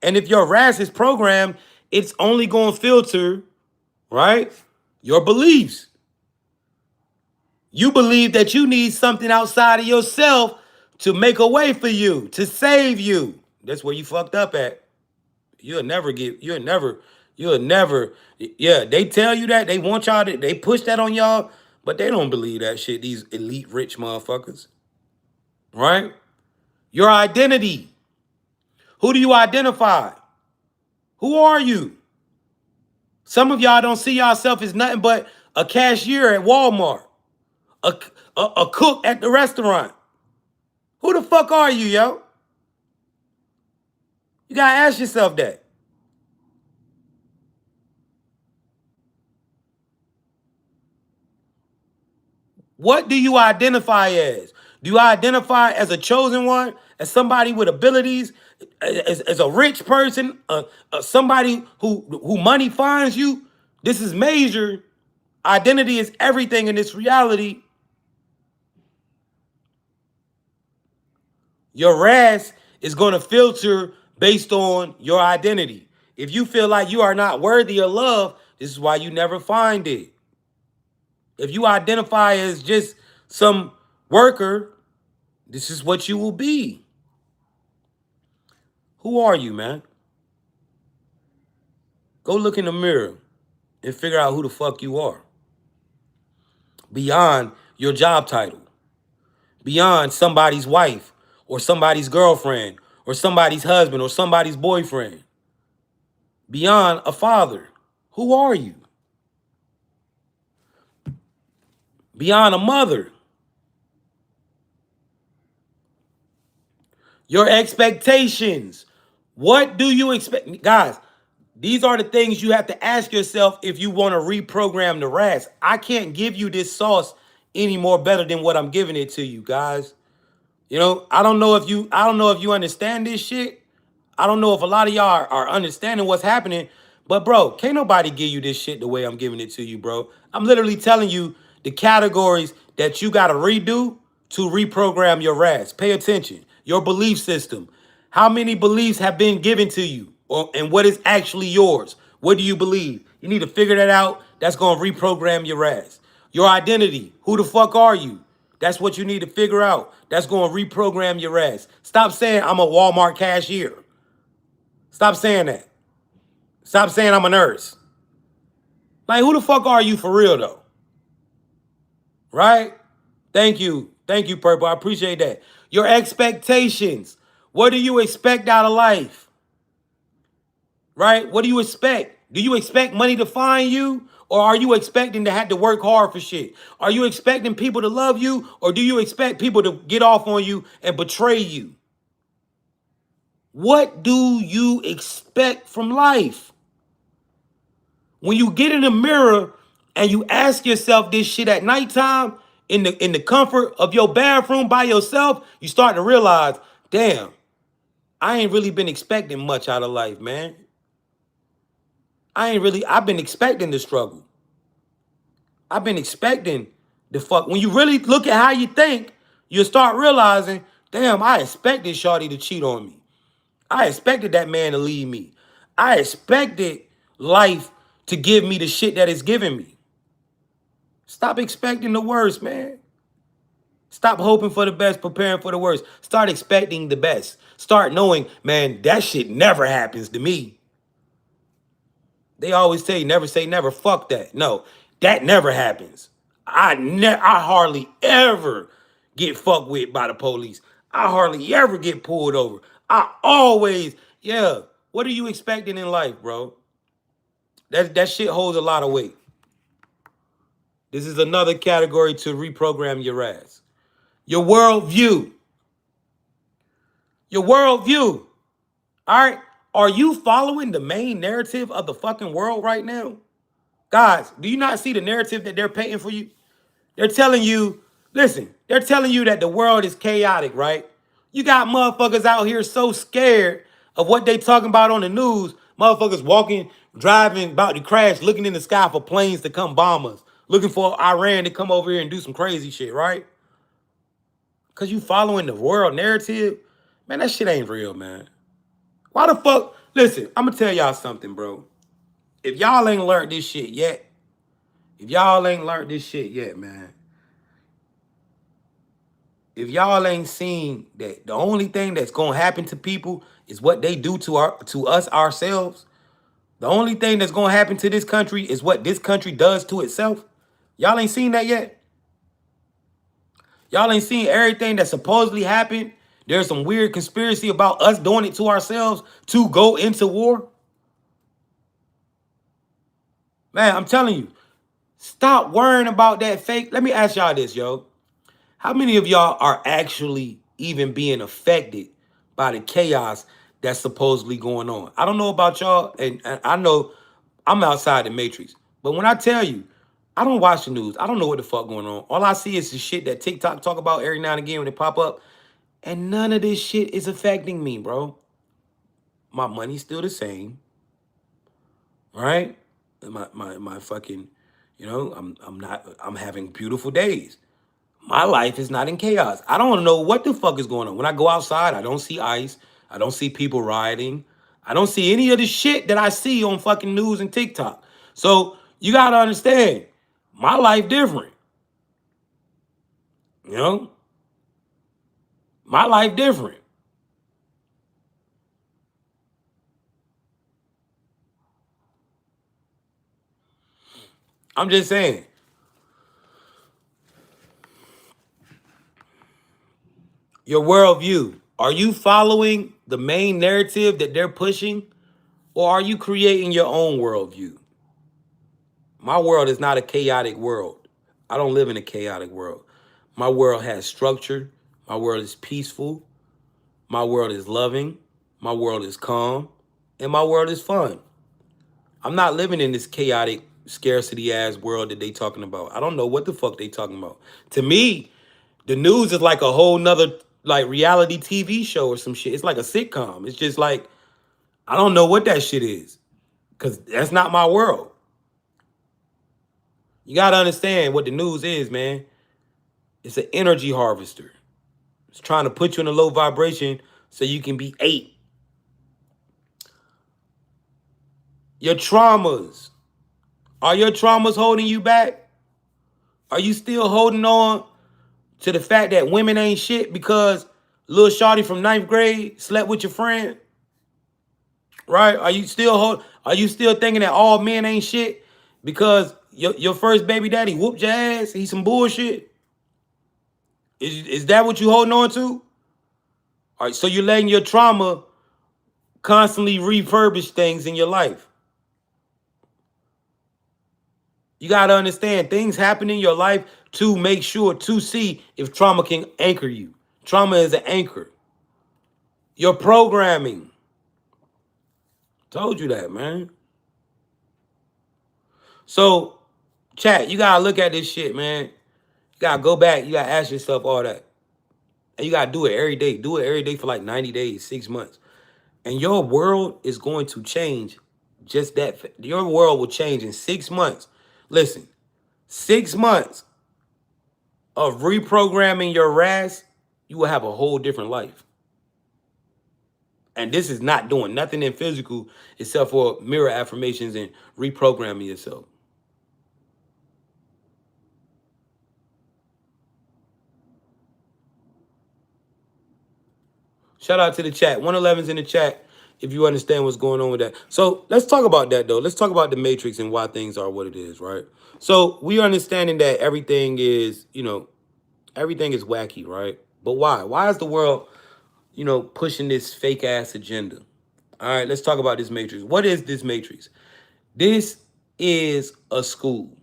And if your RAS is programmed, it's only going to filter, right, your beliefs. You believe that you need something outside of yourself to make a way for you, to save you. That's where you fucked up at. You'll never, yeah, they tell you that. They want y'all to, they push that on y'all, but they don't believe that shit, these elite rich motherfuckers. Right? Your identity. Who do you identify? Who are you? Some of y'all don't see yourself as nothing but a cashier at Walmart, a cook at the restaurant. Who the fuck are you, yo? You gotta ask yourself that. What do you identify as? Do you identify as a chosen one, as somebody with abilities, as a rich person, somebody who money finds you? This is major. Identity is everything in this reality. Your RAS is going to filter based on your identity. If you feel like you are not worthy of love, this is why you never find it. If you identify as just some worker, this is what you will be. Who are you, man? Go look in the mirror and figure out who the fuck you are. Beyond your job title. Beyond somebody's wife or somebody's girlfriend or somebody's husband or somebody's boyfriend. Beyond a father. Who are you? Beyond a mother. Your expectations. What do you expect? Guys, these are the things you have to ask yourself if you want to reprogram the RAS. I can't give you this sauce any more better than what I'm giving it to you, guys. You know, I don't know if you understand this shit. I don't know if a lot of y'all are understanding what's happening, but bro, can't nobody give you this shit the way I'm giving it to you, bro. I'm literally telling you the categories that you got to redo to reprogram your RAS. Pay attention. Your belief system. How many beliefs have been given to you? And what is actually yours? What do you believe? You need to figure that out. That's going to reprogram your RAS. Your identity. Who the fuck are you? That's what you need to figure out. That's going to reprogram your RAS. Stop saying I'm a Walmart cashier. Stop saying that. Stop saying I'm a nurse. Like, who the fuck are you for real, though? Right? Thank you. Thank you, Purple. I appreciate that. Your expectations. What do you expect out of life? Right? What do you expect? Do you expect money to find you? Or are you expecting to have to work hard for shit? Are you expecting people to love you? Or do you expect people to get off on you and betray you? What do you expect from life? When you get in the mirror and you ask yourself this shit at nighttime in the comfort of your bathroom by yourself, you start to realize, damn, I ain't really been expecting much out of life, man. I've been expecting the struggle. I've been expecting the fuck. When you really look at how you think, you'll start realizing, damn, I expected Shawty to cheat on me. I expected that man to leave me. I expected life to give me the shit that it's giving me. Stop expecting the worst, man. Stop hoping for the best, preparing for the worst. Start expecting the best. Start knowing, man, that shit never happens to me. They always say never. Fuck that. No, that never happens. I hardly ever get fucked with by the police. I hardly ever get pulled over. I always, yeah. What are you expecting in life, bro? That shit holds a lot of weight. This is another category to reprogram your ass. Your worldview. Your worldview. All right? Are you following the main narrative of the fucking world right now? Guys, do you not see the narrative that they're painting for you? They're telling you, listen, they're telling you that the world is chaotic, right? You got motherfuckers out here so scared of what they talking about on the news. Motherfuckers walking, driving, about to crash, looking in the sky for planes to come bomb us. Looking for Iran to come over here and do some crazy shit, right? Because you following the world narrative. Man, that shit ain't real, man. Why the fuck? Listen, I'm going to tell y'all something, bro. If y'all ain't learned this shit yet, man, if y'all ain't seen that the only thing that's gonna happen to people is what they do to us ourselves. The only thing that's gonna happen to this country is what this country does to itself. Y'all ain't seen that yet. Y'all ain't seen everything that supposedly happened. There's some weird conspiracy about us doing it to ourselves to go into war. Man, I'm telling you, stop worrying about that fake. Let me ask y'all this, yo. How many of y'all are actually even being affected by the chaos that's supposedly going on? I don't know about y'all, and I know I'm outside the matrix. But when I tell you, I don't watch the news. I don't know what the fuck going on. All I see is the shit that TikTok talk about every now and again when it pop up. And none of this shit is affecting me, bro. My money's still the same, right? My fucking, I'm having beautiful days. My life is not in chaos. I don't know what the fuck is going on. When I go outside, I don't see ice. I don't see people rioting. I don't see any of the shit that I see on fucking news and TikTok. So you gotta understand, my life different. You know? My life different. I'm just saying. Your worldview. Are you following the main narrative that they're pushing? Or are you creating your own worldview? My world is not a chaotic world. I don't live in a chaotic world. My world has structure. My world is peaceful. My world is loving. My world is calm. And my world is fun. I'm not living in this chaotic, scarcity ass world that they talking about. I don't know what the fuck they talking about. To me, the news is like a whole nother like reality TV show or some shit. It's like a sitcom. It's just like, I don't know what that shit is. Because that's not my world. You got to understand what the news is, man. It's an energy harvester. It's trying to put you in a low vibration so you can be 8. Your traumas. Are your traumas holding you back? Are you still holding on to the fact that women ain't shit because little shawty from 9th grade slept with your friend? Right? Are you still thinking that all men ain't shit because your first baby daddy whooped your ass? He's some bullshit. Is that what you holding on to? All right, so you're letting your trauma constantly refurbish things in your life. You got to understand things happen in your life to make sure to see if trauma can anchor you. Trauma is an anchor. Your programming. Told you that, man. So, chat, you got to look at this shit, man. You got to go back. You got to ask yourself all that. And you got to do it every day. Do it every day for like 90 days, 6 months. And your world is going to change just that. Your world will change in 6 months. Listen, 6 months of reprogramming your ass, you will have a whole different life. And this is not doing nothing in physical except for mirror affirmations and reprogramming yourself. Shout out to the chat. 111's in the chat if you understand what's going on with that. So let's talk about that, though. Let's talk about the matrix and why things are what it is, right? So we understanding that everything is, everything is wacky, right? But why? Why is the world, pushing this fake ass agenda? All right, let's talk about this matrix. What is this matrix? This is a school.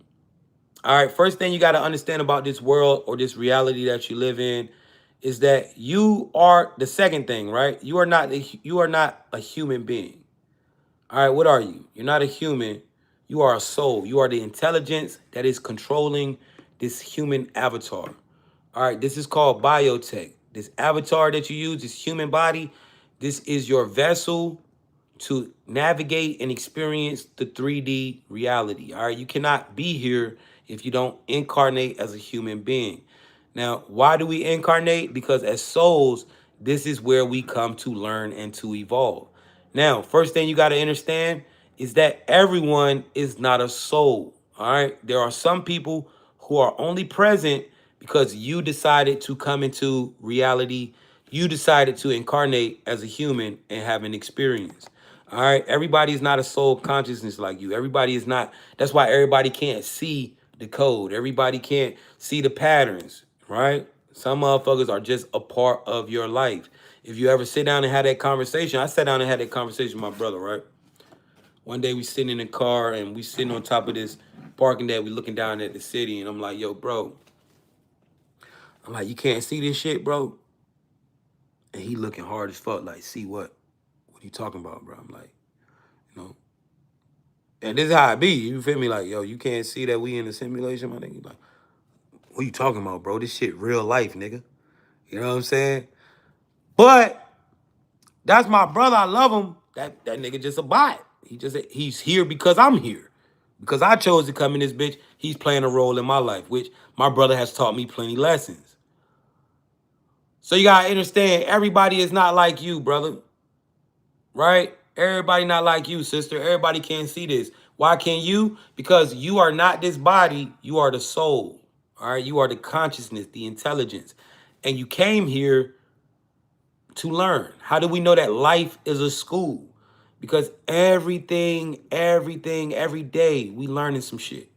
All right, first thing you got to understand about this world or this reality that you live in is that you are the second thing, right? You are not a human being. All right, what are you? You're not a human. You are a soul. You are the intelligence that is controlling this human avatar. All right, this is called biotech. This avatar that you use, this human body, this is your vessel to navigate and experience the 3D reality. All right, you cannot be here if you don't incarnate as a human being. Now, why do we incarnate? Because as souls, this is where we come to learn and to evolve. Now, first thing you got to understand is that everyone is not a soul. All right, there are some people who are only present because you decided to come into reality. You decided to incarnate as a human and have an experience. All right. Everybody is not a soul consciousness like you. Everybody is not. That's why everybody can't see the code. Everybody can't see the patterns. Right. Some motherfuckers are just a part of your life. If you ever sit down and have that conversation, I sat down and had that conversation with my brother, right? One day we sitting in the car and we sitting on top of this parking deck. We looking down at the city and I'm like, yo, bro. I'm like, you can't see this shit, bro? And he looking hard as fuck, like, see what? What are you talking about, bro? I'm like, you know. And this is how it be. You feel me? Like, yo, you can't see that we in a simulation, my nigga. Like, what you talking about, bro? This shit real life, nigga. You know what I'm saying? But that's my brother. I love him. That nigga just a bot. He's here because I'm here. Because I chose to come in this bitch. He's playing a role in my life, which my brother has taught me plenty lessons. So you gotta understand, everybody is not like you, brother. Right? Everybody not like you, sister. Everybody can't see this. Why can't you? Because you are not this body. You are the soul. All right? You are the consciousness, the intelligence. And you came here to learn. How do we know that life is a school? Because every day, we learning some shit.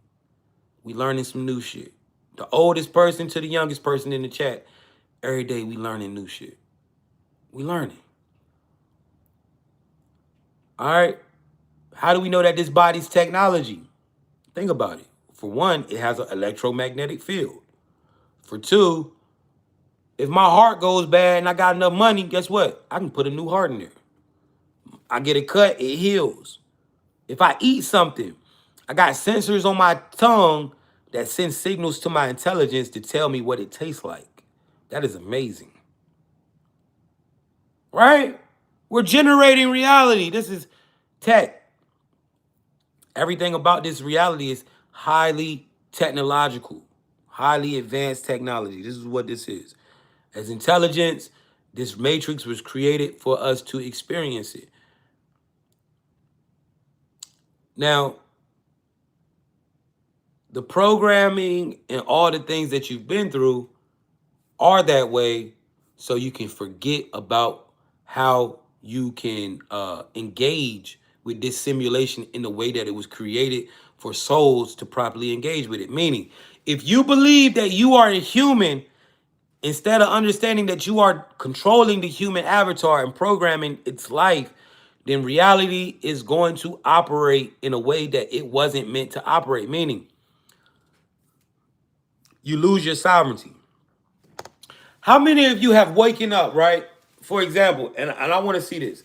We learning some new shit. The oldest person to the youngest person in the chat, every day we learning new shit. We learning. All right? How do we know that this body's technology? Think about it. For one, it has an electromagnetic field. For two, if my heart goes bad and I got enough money, guess what? I can put a new heart in there. I get a cut, it heals. If I eat something, I got sensors on my tongue that send signals to my intelligence to tell me what it tastes like. That is amazing. Right? We're generating reality. This is tech. Everything about this reality is highly technological, highly advanced technology. This is what this is. As intelligence, this matrix was created for us to experience it. Now, the programming and all the things that you've been through are that way so you can forget about how you can engage with this simulation in the way that it was created for souls to properly engage with it. Meaning, if you believe that you are a human, instead of understanding that you are controlling the human avatar and programming its life, then reality is going to operate in a way that it wasn't meant to operate. Meaning, you lose your sovereignty. How many of you have waken up, right? For example, and I want to see this.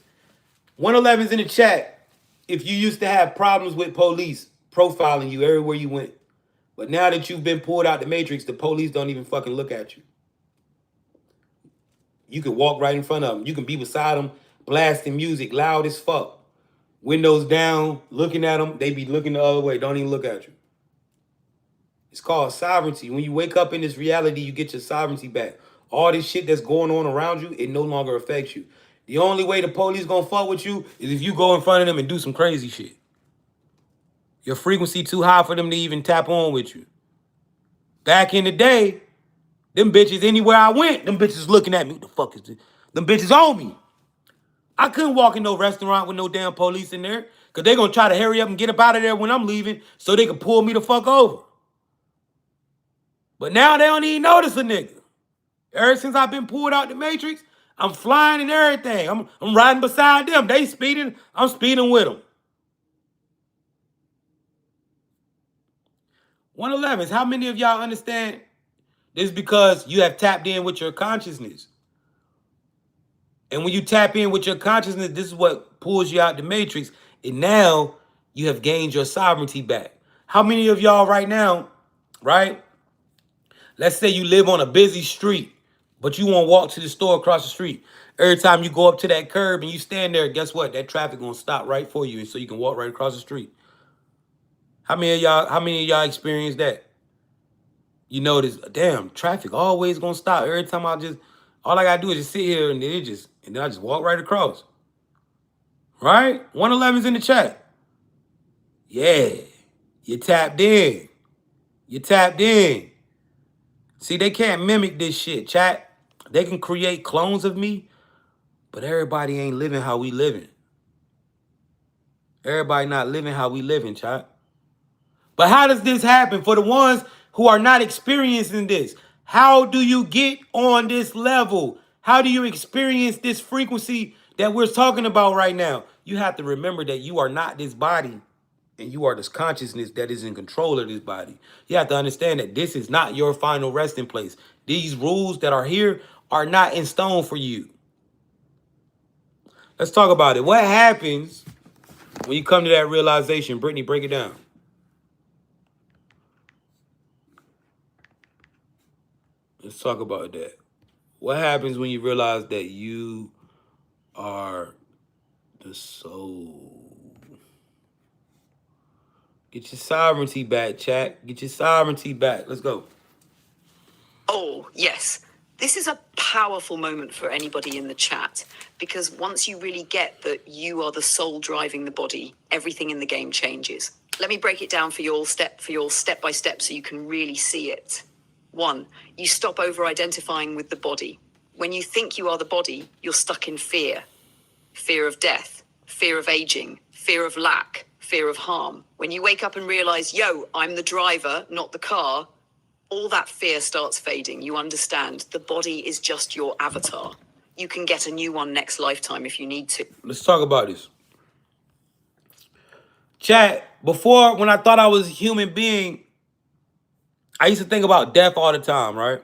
111's in the chat. If you used to have problems with police profiling you everywhere you went, but now that you've been pulled out the matrix, the police don't even fucking look at you. You can walk right in front of them. You can be beside them, blasting music loud as fuck. Windows down, looking at them. They be looking the other way. Don't even look at you. It's called sovereignty. When you wake up in this reality, you get your sovereignty back. All this shit that's going on around you, it no longer affects you. The only way the police gonna fuck with you is if you go in front of them and do some crazy shit. Your frequency too high for them to even tap on with you. Back in the day, them bitches, anywhere I went, them bitches looking at me. What the fuck is this? Them bitches on me. I couldn't walk in no restaurant with no damn police in there because they gonna try to hurry up and get up out of there when I'm leaving so they can pull me the fuck over. But now they don't even notice a nigga. Ever since I've been pulled out the matrix, I'm flying and everything. I'm riding beside them. They speeding, I'm speeding with them. 111s. How many of y'all understand this? Because you have tapped in with your consciousness. And when you tap in with your consciousness, this is what pulls you out the matrix. And now you have gained your sovereignty back. How many of y'all right now, right? Let's say you live on a busy street, but you want to walk to the store across the street. Every time you go up to that curb and you stand there, guess what? That traffic gonna stop right for you, and so you can walk right across the street. How many of y'all experience that? You notice, damn, traffic always gonna stop. Every time all I gotta do is just sit here and then I just walk right across. Right? 111's in the chat. Yeah. You tapped in. You tapped in. See, they can't mimic this shit, chat. They can create clones of me, but everybody ain't living how we living. Everybody not living how we living, chat. But how does this happen for the ones who are not experiencing this? How do you get on this level? How do you experience this frequency that we're talking about right now? You have to remember that you are not this body and you are this consciousness that is in control of this body. You have to understand that this is not your final resting place. These rules that are here are not in stone for you. Let's talk about it. What happens when you come to that realization? Brittany, break it down. Let's talk about that. What happens when you realize that you are the soul? Get your sovereignty back, chat. Get your sovereignty back. Let's go. Oh, yes. This is a powerful moment for anybody in the chat because once you really get that you are the soul driving the body, everything in the game changes. Let me break it down for you all step by step so you can really see it. 1, you stop over identifying with the body. When you think you are the body, you're stuck in fear. Fear of death, fear of aging, fear of lack, fear of harm. When you wake up and realize, yo, I'm the driver, not the car, all that fear starts fading. You understand the body is just your avatar. You can get a new one next lifetime if you need to. Let's talk about this. Chat, before, when I thought I was a human being, I used to think about death all the time, right?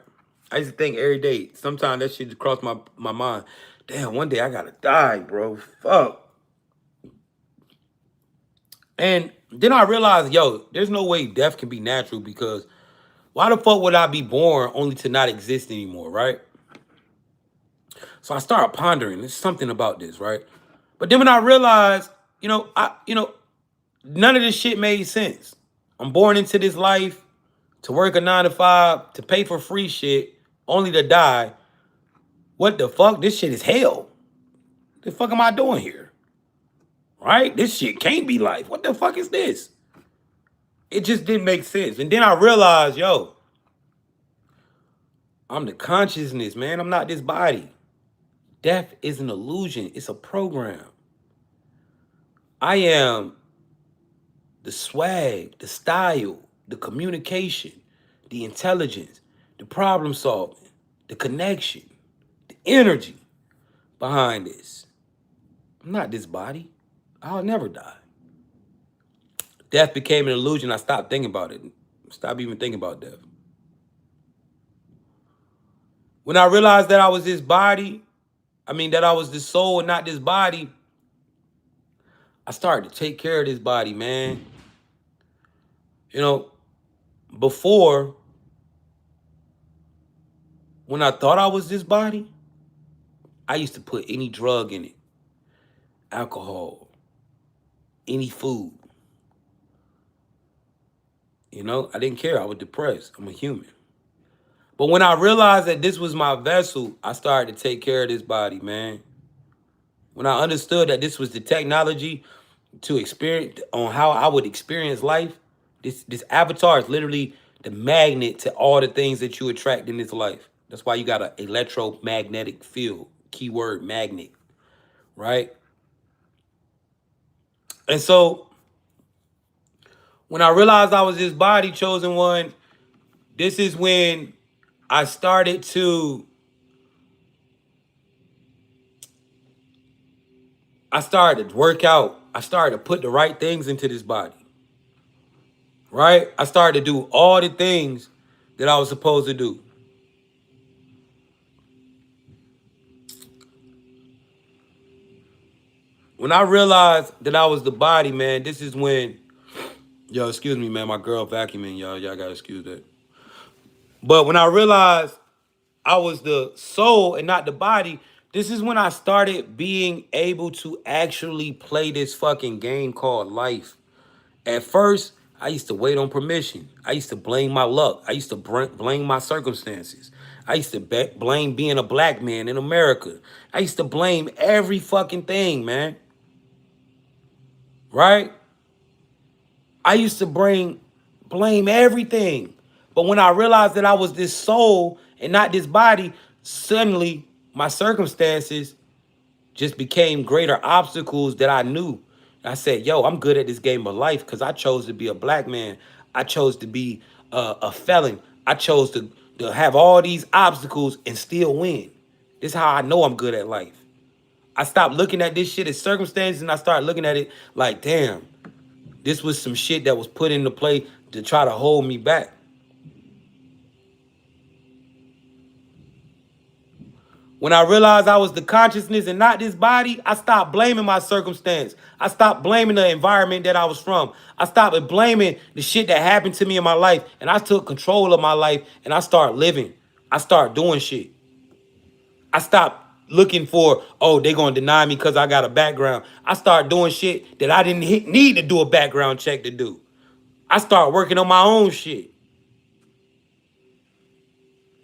I used to think every day. Sometimes that shit just crossed my mind. Damn, one day I gotta die, bro. Fuck. And then I realized, yo, there's no way death can be natural because why the fuck would I be born only to not exist anymore, right? So I started pondering. There's something about this, right? But then when I realized, none of this shit made sense. I'm born into this life to work a 9 to 5, to pay for free shit, only to die. What the fuck? This shit is hell. What the fuck am I doing here? Right? This shit can't be life. What the fuck is this? It just didn't make sense. And then I realized, yo, I'm the consciousness, man. I'm not this body. Death is an illusion. It's a program. I am the swag, the style, the communication, the intelligence, the problem solving, the connection, the energy behind this. I'm not this body. I'll never die. Death became an illusion. I stopped thinking about it. Stop even thinking about death. When I realized that I was this body, that I was this soul and not this body, I started to take care of this body, man. Before, when I thought I was this body, I used to put any drug in it, alcohol, any food. I didn't care. I was depressed. I'm a human. But when I realized that this was my vessel, I started to take care of this body, man. When I understood that this was the technology to experience on how I would experience life, this avatar is literally the magnet to all the things that you attract in this life. That's why you got an electromagnetic field, keyword magnet, right? And so when I realized I was this body, chosen one, this is when I started to work out. I started to put the right things into this body. right? I started to do all the things that I was supposed to do. When I realized that I was the body, man, this is when, yo, excuse me, man, my girl vacuuming, y'all. Y'all gotta excuse that. But when I realized I was the soul and not the body, this is when I started being able to actually play this fucking game called life. At first, I used to wait on permission. I used to blame my luck. I used to blame my circumstances. I used to blame being a black man in America. I used to blame every fucking thing, man. Right? I used to blame everything. But when I realized that I was this soul and not this body, suddenly my circumstances just became greater obstacles that I knew. I said, yo, I'm good at this game of life because I chose to be a black man. I chose to be a felon. I chose to have all these obstacles and still win. This is how I know I'm good at life. I stopped looking at this shit as circumstances and I started looking at it like, damn, this was some shit that was put into play to try to hold me back. When I realized I was the consciousness and not this body, I stopped blaming my circumstance. I stopped blaming the environment that I was from. I stopped blaming the shit that happened to me in my life. And I took control of my life and I started living. I started doing shit. I stopped looking for, oh, they gonna deny me because I got a background. I started doing shit that I didn't need to do a background check to do. I started working on my own shit.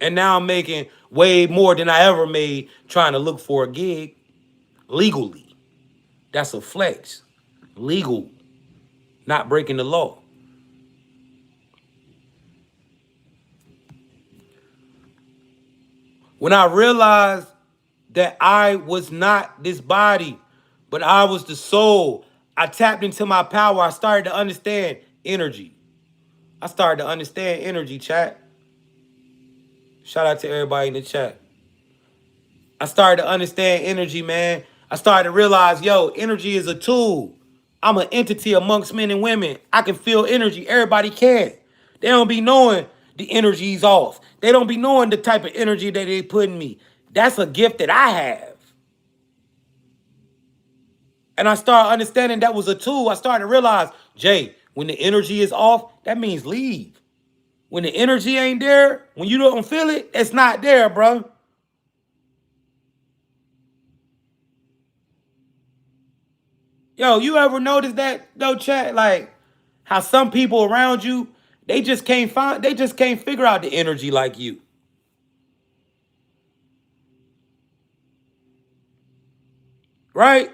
And now I'm making way more than I ever made trying to look for a gig legally. That's a flex. Legal, not breaking the law. When I realized that I was not this body, but I was the soul, I tapped into my power. I started to understand energy. I started to understand energy, chat. Shout out to everybody in the chat. I started to understand energy, man. I started to realize, yo, energy is a tool. I'm an entity amongst men and women. I can feel energy. Everybody can. They don't be knowing the energy's off. They don't be knowing the type of energy that they put in me. That's a gift that I have. And I started understanding that was a tool. I started to realize, Jay, when the energy is off, that means leave. When the energy ain't there, when you don't feel it, it's not there, bro. Yo, you ever notice that though, chat? Like how some people around you, they just can't figure out the energy like you. Right?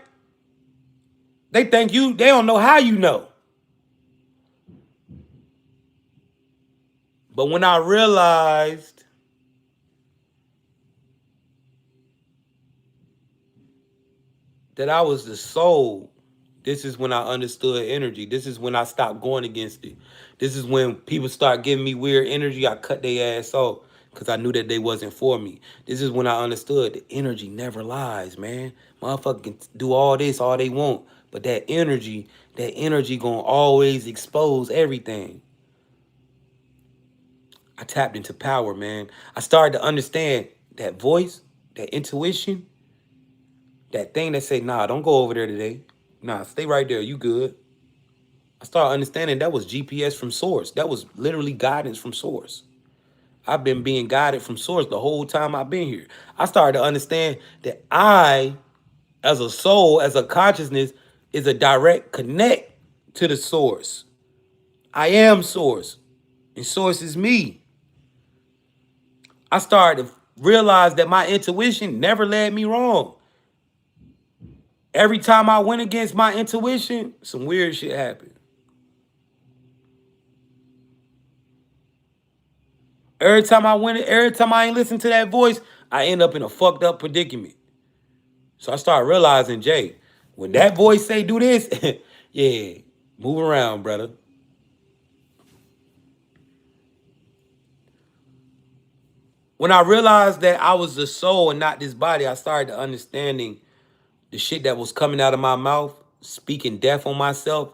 They don't know how you know. But when I realized that I was the soul, this is when I understood energy. This is when I stopped going against it. This is when people start giving me weird energy. I cut their ass off because I knew that they wasn't for me. This is when I understood the energy never lies, man. Motherfucker can do all this, all they want. But that energy gonna always expose everything. I tapped into power, man. I started to understand that voice, that intuition, that thing that say, nah, don't go over there today. Nah, stay right there. You good. I started understanding that was GPS from source. That was literally guidance from source. I've been being guided from source the whole time I've been here. I started to understand that I, as a soul, as a consciousness, is a direct connect to the source. I am source, and source is me. I started to realize that my intuition never led me wrong. Every time I went against my intuition, some weird shit happened. Every time I ain't listen to that voice, I end up in a fucked up predicament. So I started realizing, Jay, when that voice say do this, yeah, move around, brother. When I realized that I was the soul and not this body, I started to understanding the shit that was coming out of my mouth, speaking death on myself.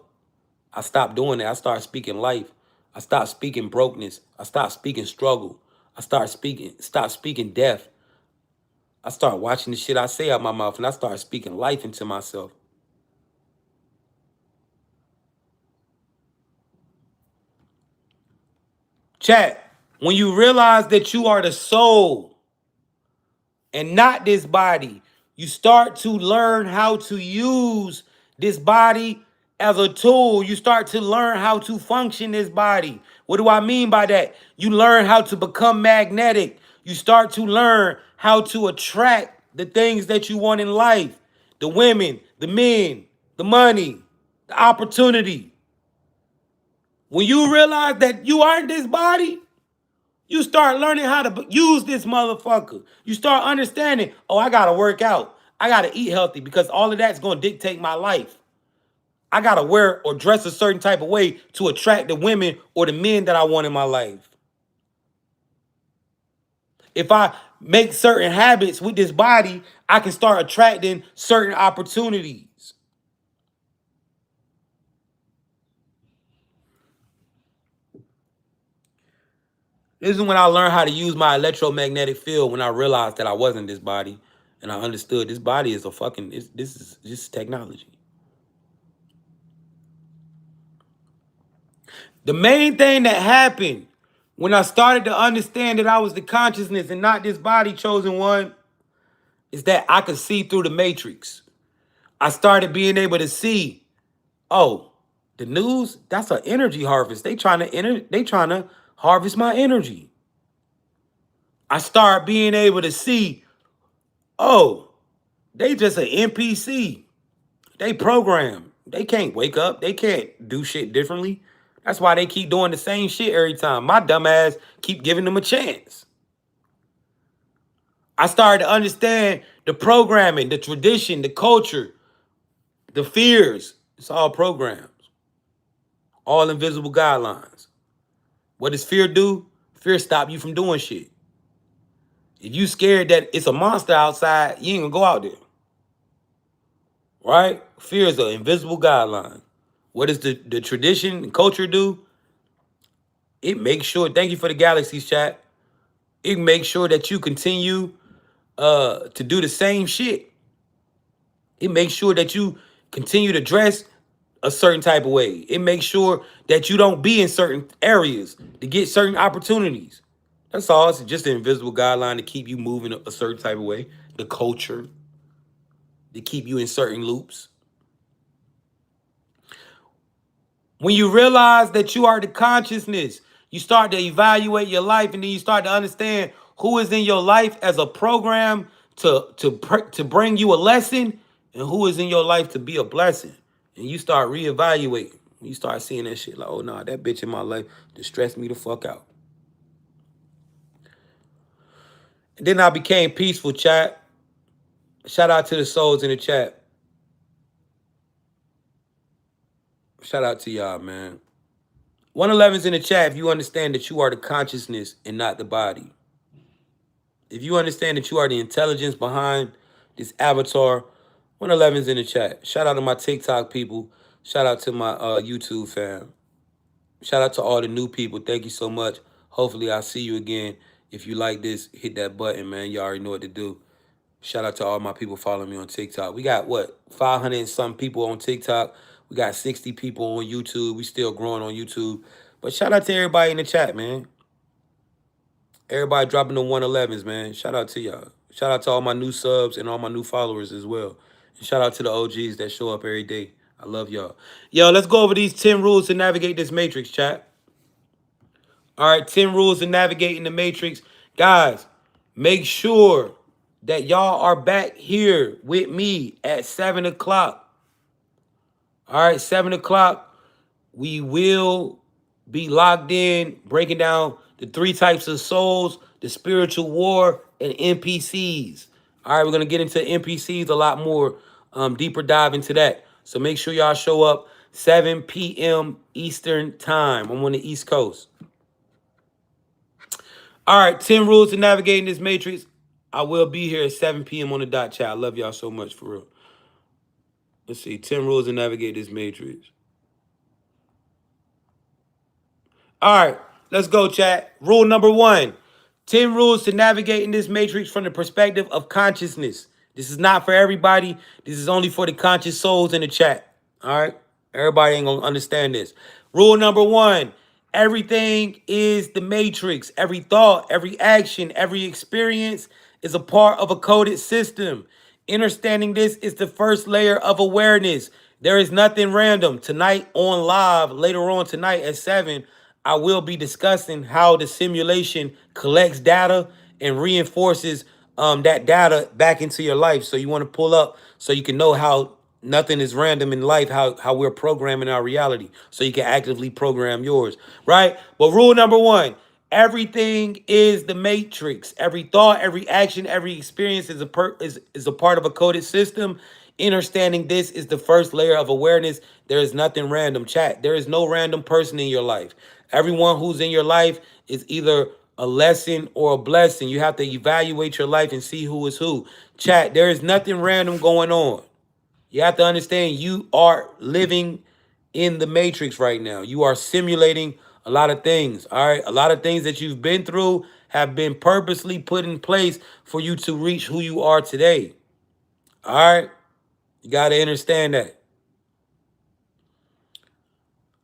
I stopped doing that. I started speaking life. I stopped speaking brokenness. I stopped speaking struggle. Stop speaking death. I start watching the shit I say out my mouth, and I start speaking life into myself. Chat, when you realize that you are the soul and not this body, you start to learn how to use this body as a tool. You start to learn how to function this body. What do I mean by that? You learn how to become magnetic. You start to learn how to attract the things that you want in life. The women, the men, the money, the opportunity. When you realize that you aren't this body, you start learning how to use this motherfucker. You start understanding, oh, I gotta work out. I gotta eat healthy because all of that's gonna dictate my life. I gotta wear or dress a certain type of way to attract the women or the men that I want in my life. If I make certain habits with this body, I can start attracting certain opportunities. This is when I learned how to use my electromagnetic field when I realized that I wasn't this body and I understood this body is a fucking, this is just technology. The main thing that happened when I started to understand that I was the consciousness and not this body chosen one is that I could see through the matrix. I started being able to see, oh, the news, that's an energy harvest. They trying to harvest my energy. I start being able to see, oh, they just an NPC. They program. They can't wake up. They can't do shit differently. That's why they keep doing the same shit every time. My dumb ass keep giving them a chance. I started to understand the programming, the tradition, the culture, the fears. It's all programs. All invisible guidelines. What does fear do? Fear stop you from doing shit. If you scared that it's a monster outside, you ain't gonna go out there. Right? Fear is an invisible guideline. What does the tradition and culture do? It makes sure, thank you for the galaxies chat. It makes sure that you continue to do the same shit. It makes sure that you continue to dress a certain type of way. It makes sure that you don't be in certain areas to get certain opportunities. That's all. It's just an invisible guideline to keep you moving a certain type of way. The culture, to keep you in certain loops. When you realize that you are the consciousness, you start to evaluate your life, and then you start to understand who is in your life as a program to bring you a lesson, and who is in your life to be a blessing. And you start reevaluating. You start seeing that shit like, oh no, that bitch in my life just stressed me the fuck out. And then I became peaceful, chat. Shout out to the souls in the chat. Shout out to y'all, man. 111's in the chat if you understand that you are the consciousness and not the body. If you understand that you are the intelligence behind this avatar, 111's in the chat. Shout out to my TikTok people. Shout out to my YouTube fam. Shout out to all the new people. Thank you so much. Hopefully I'll see you again. If you like this, hit that button, man. You already know what to do. Shout out to all my people following me on TikTok. We got, what, 500 and some people on TikTok. We got 60 people on YouTube. We still growing on YouTube. But shout out to everybody in the chat, man. Everybody dropping the 111s, man. Shout out to y'all. Shout out to all my new subs and all my new followers as well. And shout out to the OGs that show up every day. I love y'all. Yo, let's go over these 10 rules to navigate this matrix, chat. All right, 10 rules to navigating the matrix. Guys, make sure that y'all are back here with me at 7 o'clock. All right, 7 o'clock. We will be locked in, breaking down the 3 types of souls, the spiritual war, and NPCs. All right, we're going to get into NPCs a lot more, deeper dive into that. So make sure y'all show up 7 p.m. Eastern time. I'm on the East Coast. All right, 10 rules to navigating this matrix. I will be here at 7 p.m. on the dot, chat. I love y'all so much, for real. Let's see, 10 rules to navigate this matrix. All right, let's go, chat. Rule number 1. 10 rules to navigate in this matrix from the perspective of consciousness. This is not for everybody. This is only for the conscious souls in the chat. All right? Everybody ain't going to understand this. Rule number 1. Everything is the matrix. Every thought, every action, every experience is a part of a coded system. Understanding this is the first layer of awareness. There is nothing random. Tonight on live, later on tonight at 7, I will be discussing how the simulation collects data and reinforces that data back into your life. So you want to pull up so you can know how nothing is random in life, how we're programming our reality. So you can actively program yours, right? But rule number 1, everything is the matrix. Every thought, every action, every experience is a part of a coded system. Understanding this is the first layer of awareness. There is nothing random. Chat. There is no random person in your life. Everyone who's in your life is either a lesson or a blessing. You have to evaluate your life and see who is who. Chat. There is nothing random going on. You have to understand you are living in the matrix right now. You are simulating a lot of things. All right. A lot of things that you've been through have been purposely put in place for you to reach who you are today. All right. You got to understand that.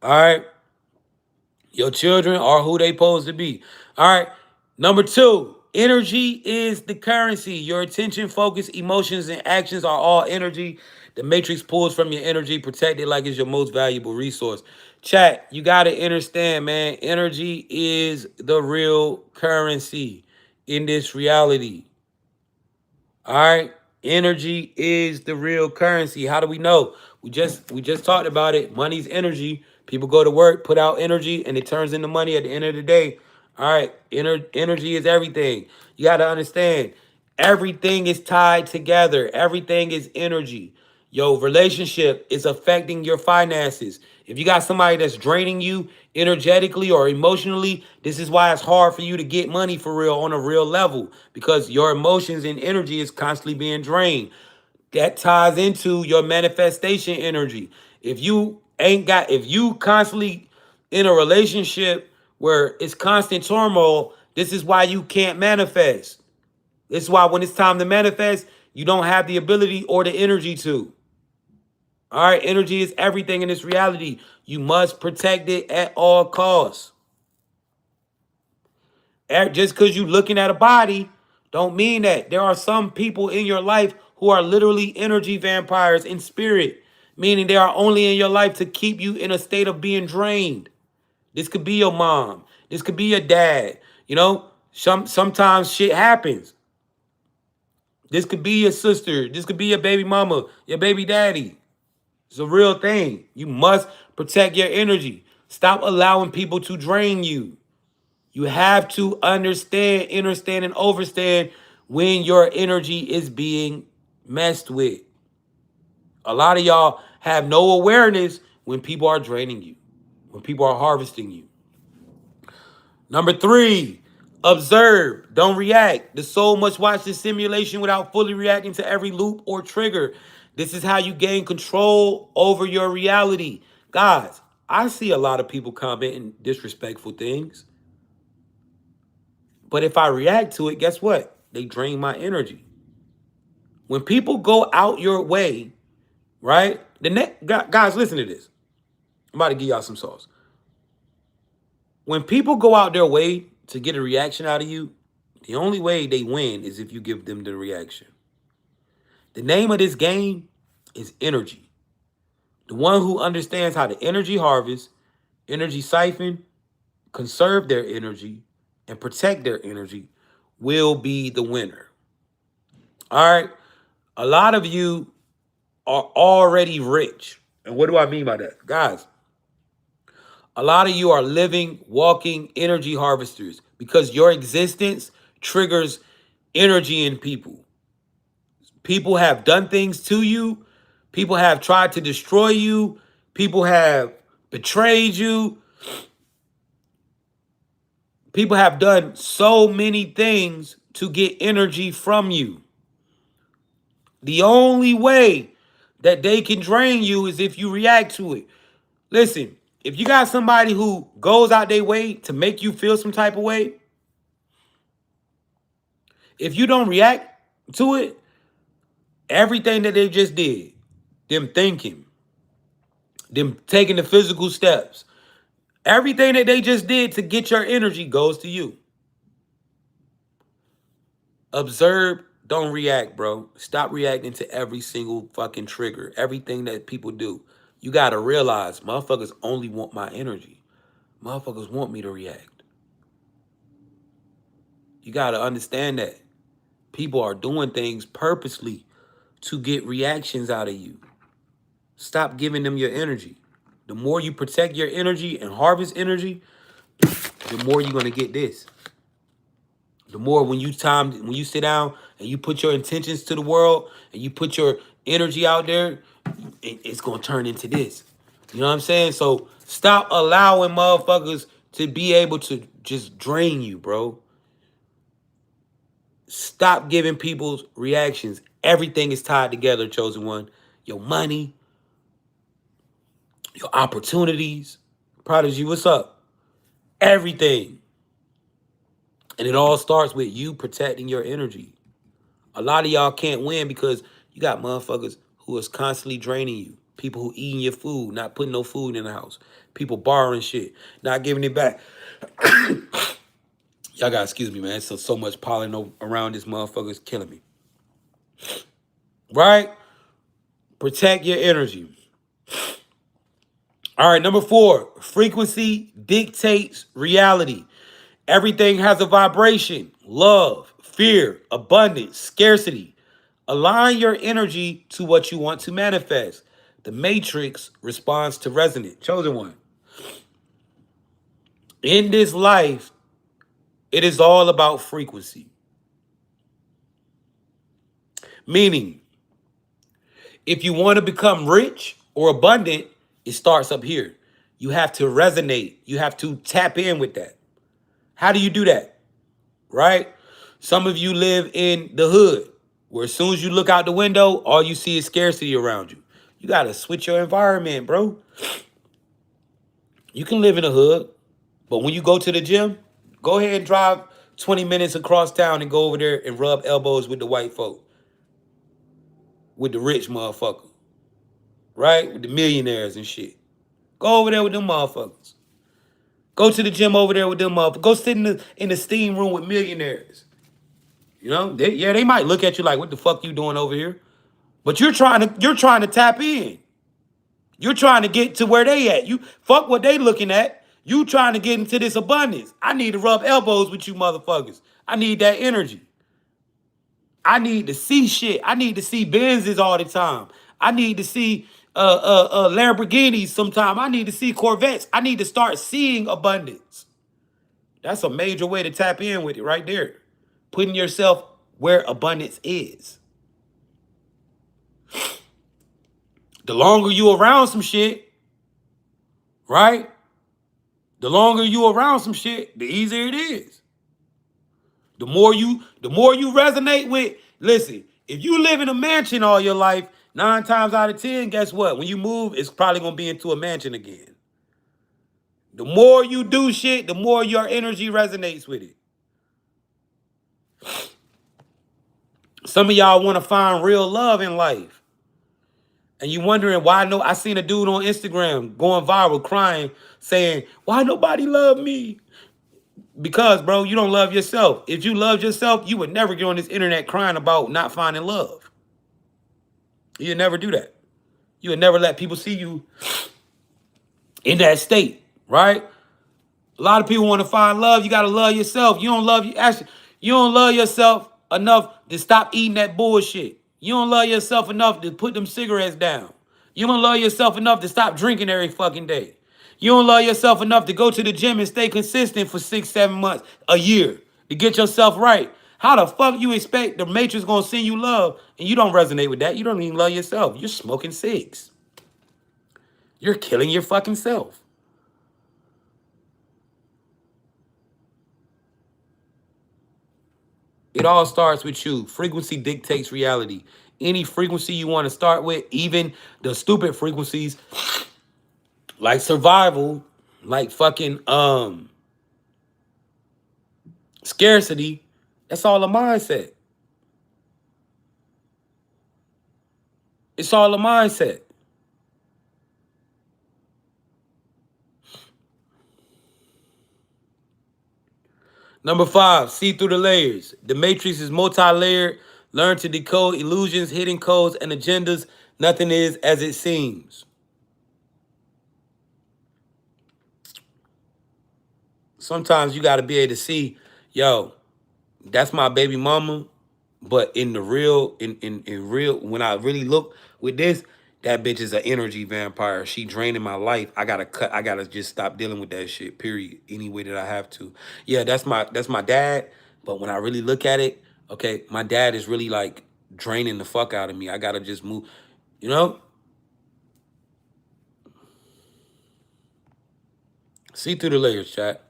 All right. Your children are who they supposed to be. All right. Number 2, energy is the currency. Your attention, focus, emotions, and actions are all energy. The matrix pulls from your energy, protect it like it's your most valuable resource. Chat, you got to understand, man, energy is the real currency in this reality. All right. Energy is the real currency. How do we know? We just talked about it. Money's energy. People go to work, put out energy, and it turns into money at the end of the day. All right. Energy is everything. You got to understand. Everything is tied together. Everything is energy. Your relationship is affecting your finances. If you got somebody that's draining you energetically or emotionally, this is why it's hard for you to get money for real on a real level, because your emotions and energy is constantly being drained. That ties into your manifestation energy. If you constantly in a relationship where it's constant turmoil, this is why you can't manifest. This is why when it's time to manifest, you don't have the ability or the energy to. All right, energy is everything in this reality. You must protect it at all costs. Just because you're looking at a body, don't mean that. There are some people in your life who are literally energy vampires in spirit, meaning they are only in your life to keep you in a state of being drained. This could be your mom. This could be your dad. You know, sometimes shit happens. This could be your sister. This could be your baby mama, your baby daddy. It's a real thing. You must protect your energy. Stop allowing people to drain you. You have to understand, and overstand when your energy is being messed with. A lot of y'all have no awareness when people are draining you, when people are harvesting you. Number 3, observe, don't react. The soul must watch the simulation without fully reacting to every loop or trigger. This is how you gain control over your reality. Guys, I see a lot of people commenting disrespectful things. But if I react to it, guess what? They drain my energy. When people go out your way, right? Guys, listen to this. I'm about to give y'all some sauce. When people go out their way to get a reaction out of you, the only way they win is if you give them the reaction. The name of this game is energy. The one who understands how to energy harvest, energy siphon, conserve their energy, and protect their energy will be the winner. All right? A lot of you are already rich. And what do I mean by that? Guys, a lot of you are living, walking energy harvesters because your existence triggers energy in people. People have done things to you. People have tried to destroy you. People have betrayed you. People have done so many things to get energy from you. The only way that they can drain you is if you react to it. Listen, If you got somebody who goes out their way to make you feel some type of way, if you don't react to it, everything that they just did, them thinking, them taking the physical steps, everything that they just did to get your energy goes to you. Observe, don't react, bro. Stop reacting to every single fucking trigger, everything that people do. You gotta realize, motherfuckers only want my energy. Motherfuckers want me to react. You gotta understand that. People are doing things purposely to get reactions out of you. Stop giving them your energy. The more you protect your energy and harvest energy, the more you're gonna get this. The more when you sit down and you put your intentions to the world and you put your energy out there, it's gonna turn into this. You know what I'm saying? So stop allowing motherfuckers to be able to just drain you, bro. Stop giving people's reactions. Everything is tied together, chosen one. Your money, your opportunities. Prodigy, what's up? Everything. And it all starts with you protecting your energy. A lot of y'all can't win because you got motherfuckers who is constantly draining you. People who eating your food, not putting no food in the house. People borrowing shit, not giving it back. Y'all gotta excuse me, man. So much pollen around this motherfucker is killing me. Right? Protect your energy. All right, number 4, frequency dictates reality. Everything has a vibration. Love, fear, abundance, scarcity. Align your energy to what you want to manifest. The matrix responds to resonance. Chosen one. In this life, it is all about frequency. Meaning, if you want to become rich or abundant, it starts up here. You have to resonate. You have to tap in with that. How do you do that? Right? Some of you live in the hood, where as soon as you look out the window, all you see is scarcity around you. You got to switch your environment, bro. You can live in the hood, but when you go to the gym, go ahead and drive 20 minutes across town and go over there and rub elbows with the white folk, with the rich motherfucker, right? With the millionaires and shit. Go over there with them motherfuckers. Go to the gym over there with them motherfuckers. Go sit in the steam room with millionaires. You know, they might look at you like, what the fuck you doing over here? But you're trying to tap in. You're trying to get to where they at. You fuck what they looking at. You trying to get into this abundance. I need to rub elbows with you motherfuckers. I need that energy. I need to see shit. I need to see Benzes all the time. I need to see Lamborghinis sometime. I need to see Corvettes. I need to start seeing abundance. That's a major way to tap in with it right there. Putting yourself where abundance is. The longer you around some shit, right? The longer you around some shit, the easier it is. The more you resonate with, listen, if you live in a mansion all your life, 9 times out of 10, guess what? When you move, it's probably gonna be into a mansion again. The more you do shit, the more your energy resonates with it. Some of y'all want to find real love in life. And you wondering why I seen a dude on Instagram going viral crying, saying, why nobody love me? Because, bro, you don't love yourself. If you loved yourself, you would never get on this internet crying about not finding love. You'd never do that. You would never let people see you in that state, right? A lot of people want to find love. You got to love yourself. You don't love you. Actually, you don't love yourself enough to stop eating that bullshit. You don't love yourself enough to put them cigarettes down. You don't love yourself enough to stop drinking every fucking day. You don't love yourself enough to go to the gym and stay consistent for 6, 7 months, a year to get yourself right. How the fuck you expect the Matrix gonna send you love and you don't resonate with that? You don't even love yourself. You're smoking cigs. You're killing your fucking self. It all starts with you. Frequency dictates reality. Any frequency you want to start with, even the stupid frequencies, like survival, like fucking scarcity. That's all a mindset. It's all a mindset. Number 5, see through the layers. The matrix is multi-layered. Learn to decode illusions, hidden codes, and agendas. Nothing is as it seems. Sometimes you got to be able to see, yo, that's my baby mama. But in the real, in real, when I really look with this, that bitch is an energy vampire. She draining my life. I gotta cut. I gotta just stop dealing with that shit. Period. Any way that I have to. Yeah, that's my dad. But when I really look at it, okay, my dad is really like draining the fuck out of me. I gotta just move. You know, see through the layers, chat.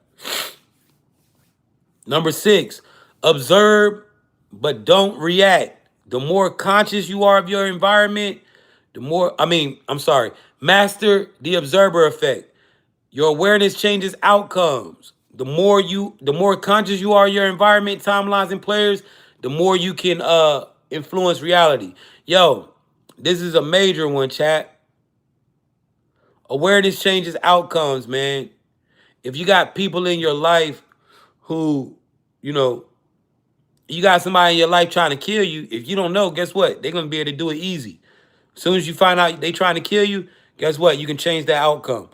Number 6, observe but don't react. The more conscious you are of your environment, I'm sorry, master the observer effect. Your awareness changes outcomes. The more conscious you are of your environment, timelines, and players, the more you can influence reality. Yo, this is a major one, chat. Awareness changes outcomes, man. If you got people in your life who, you know, you got somebody in your life trying to kill you, if you don't know, guess what? They're going to be able to do it easy. As soon as you find out they trying to kill you, guess what? You can change that outcome.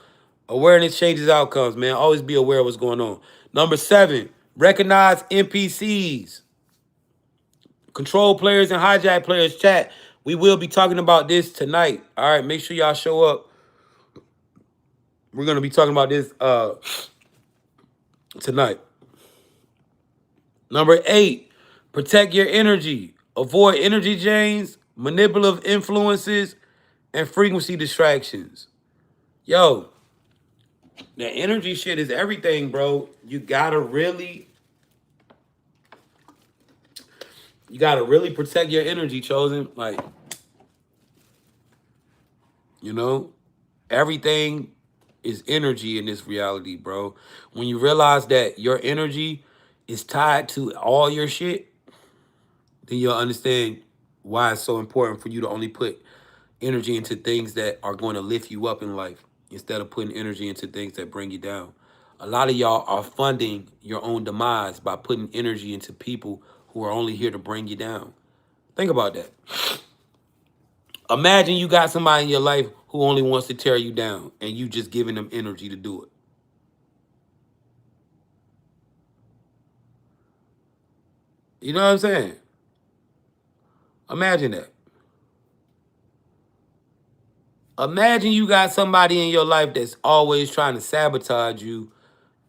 Awareness changes outcomes, man. Always be aware of what's going on. Number 7, recognize NPCs. Control players and hijack players. Chat. We will be talking about this tonight. All right, make sure y'all show up. We're going to be talking about this tonight. Number 8, protect your energy. Avoid energy drains, manipulative influences, and frequency distractions. Yo, the energy shit is everything, bro. You gotta really protect your energy, chosen. Like, you know, everything is energy in this reality, bro. When you realize that your energy is tied to all your shit, then you'll understand why it's so important for you to only put energy into things that are going to lift you up in life instead of putting energy into things that bring you down. A lot of y'all are funding your own demise by putting energy into people who are only here to bring you down. Think about that. Imagine you got somebody in your life who only wants to tear you down and you just giving them energy to do it. You know what I'm saying? Imagine that. Imagine you got somebody in your life that's always trying to sabotage you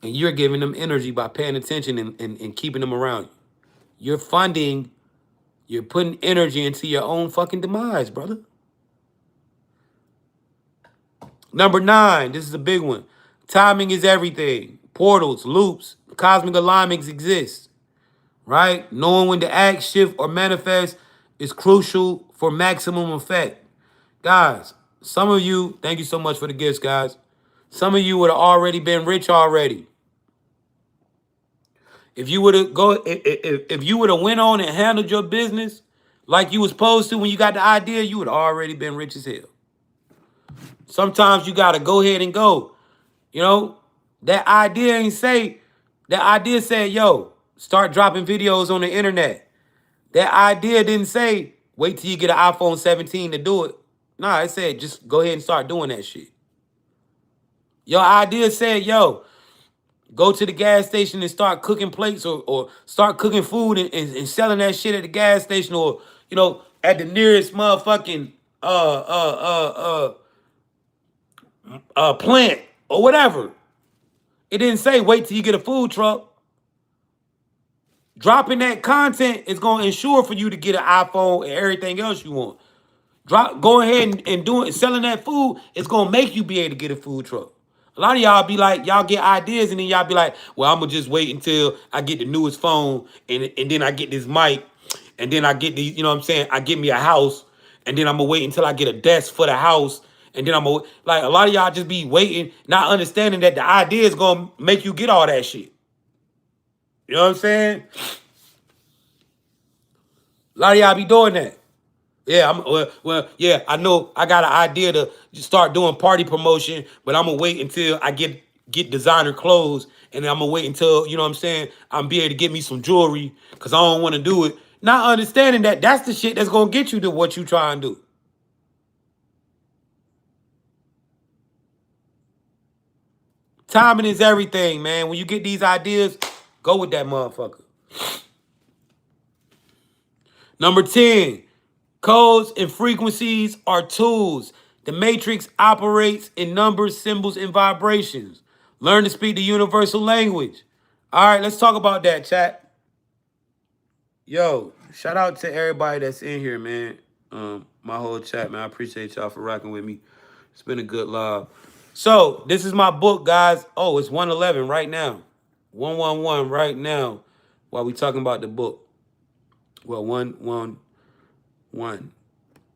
and you're giving them energy by paying attention and keeping them around you. You're putting energy into your own fucking demise, brother. Number 9, this is a big one. Timing is everything. Portals, loops, cosmic alignments exist, right? Knowing when to act, shift, or manifest is crucial for maximum effect. Guys, some of you, thank you so much for the gifts, guys. Some of you would have already been rich already. If you would have if you would have went on and handled your business like you was supposed to when you got the idea, you would have already been rich as hell. Sometimes you gotta go ahead and go. You know, that idea said, yo, start dropping videos on the internet. That idea didn't say, wait till you get an iPhone 17 to do it. Nah, it said, just go ahead and start doing that shit. Your idea said, yo, go to the gas station and start cooking plates or start cooking food and selling that shit at the gas station or, at the nearest motherfucking plant or whatever. It didn't say wait till you get a food truck. Dropping that content is going to ensure for you to get an iPhone and everything else you want. Go ahead and do it. Selling that food is going to make you be able to get a food truck. A lot of y'all be like, y'all get ideas and then y'all be like, well, I'm going to just wait until I get the newest phone and then I get this mic and then I get the, you know what I'm saying? I get me a house and then I'm going to wait until I get a desk for the house And then I'm going to, like, a lot of y'all just be waiting, not understanding that the idea is going to make you get all that shit. You know what I'm saying? A lot of y'all be doing that. Yeah, yeah, I know I got an idea to start doing party promotion, but I'm gonna wait until I get designer clothes, and then I'm gonna wait until, you know what I'm saying, I'm be able to get me some jewelry, because I don't want to do it. Not understanding that that's the shit that's gonna get you to what you try and do. Timing is everything, man. When you get these ideas, go with that motherfucker. Number 10, codes and frequencies are tools. The matrix operates in numbers, symbols, and vibrations. Learn to speak the universal language. All right, let's talk about that, chat. Yo, shout out to everybody that's in here, man. My whole chat, man. I appreciate y'all for rocking with me. It's been a good live. So, this is my book, guys. Oh, it's 111 right now. 111 right now while we talking about the book. Well, 111.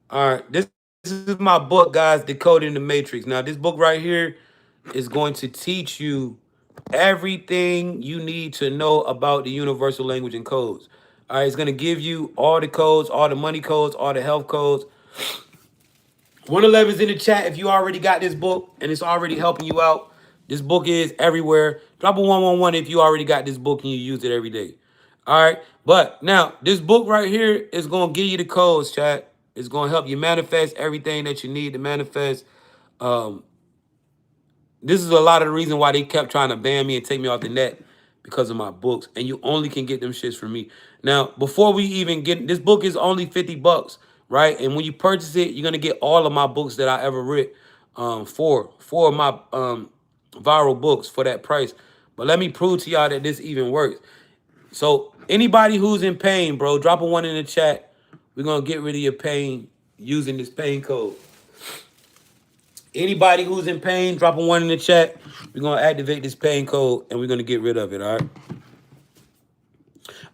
All right, this is my book, guys, Decoding the Matrix. Now, this book right here is going to teach you everything you need to know about the universal language and codes. All right, it's going to give you all the codes, all the money codes, all the health codes. 111 is in the chat if you already got this book and it's already helping you out. This book is everywhere. Drop a 111 if you already got this book and you use it every day. All right, but now this book right here is going to give you the codes, chat. It's going to help you manifest everything that you need to manifest. This is a lot of the reason why they kept trying to ban me and take me off the net, because of my books. And you only can get them shits from me. Now, before we even get, this book is only 50 bucks, right? And when you purchase it, you're going to get all of my books that I ever writ, four of my viral books for that price. But let me prove to y'all that this even works. So anybody who's in pain, bro, drop a 1 in the chat. We're going to get rid of your pain using this pain code. Anybody who's in pain, drop a 1 in the chat. We're going to activate this pain code, and we're going to get rid of it, all right?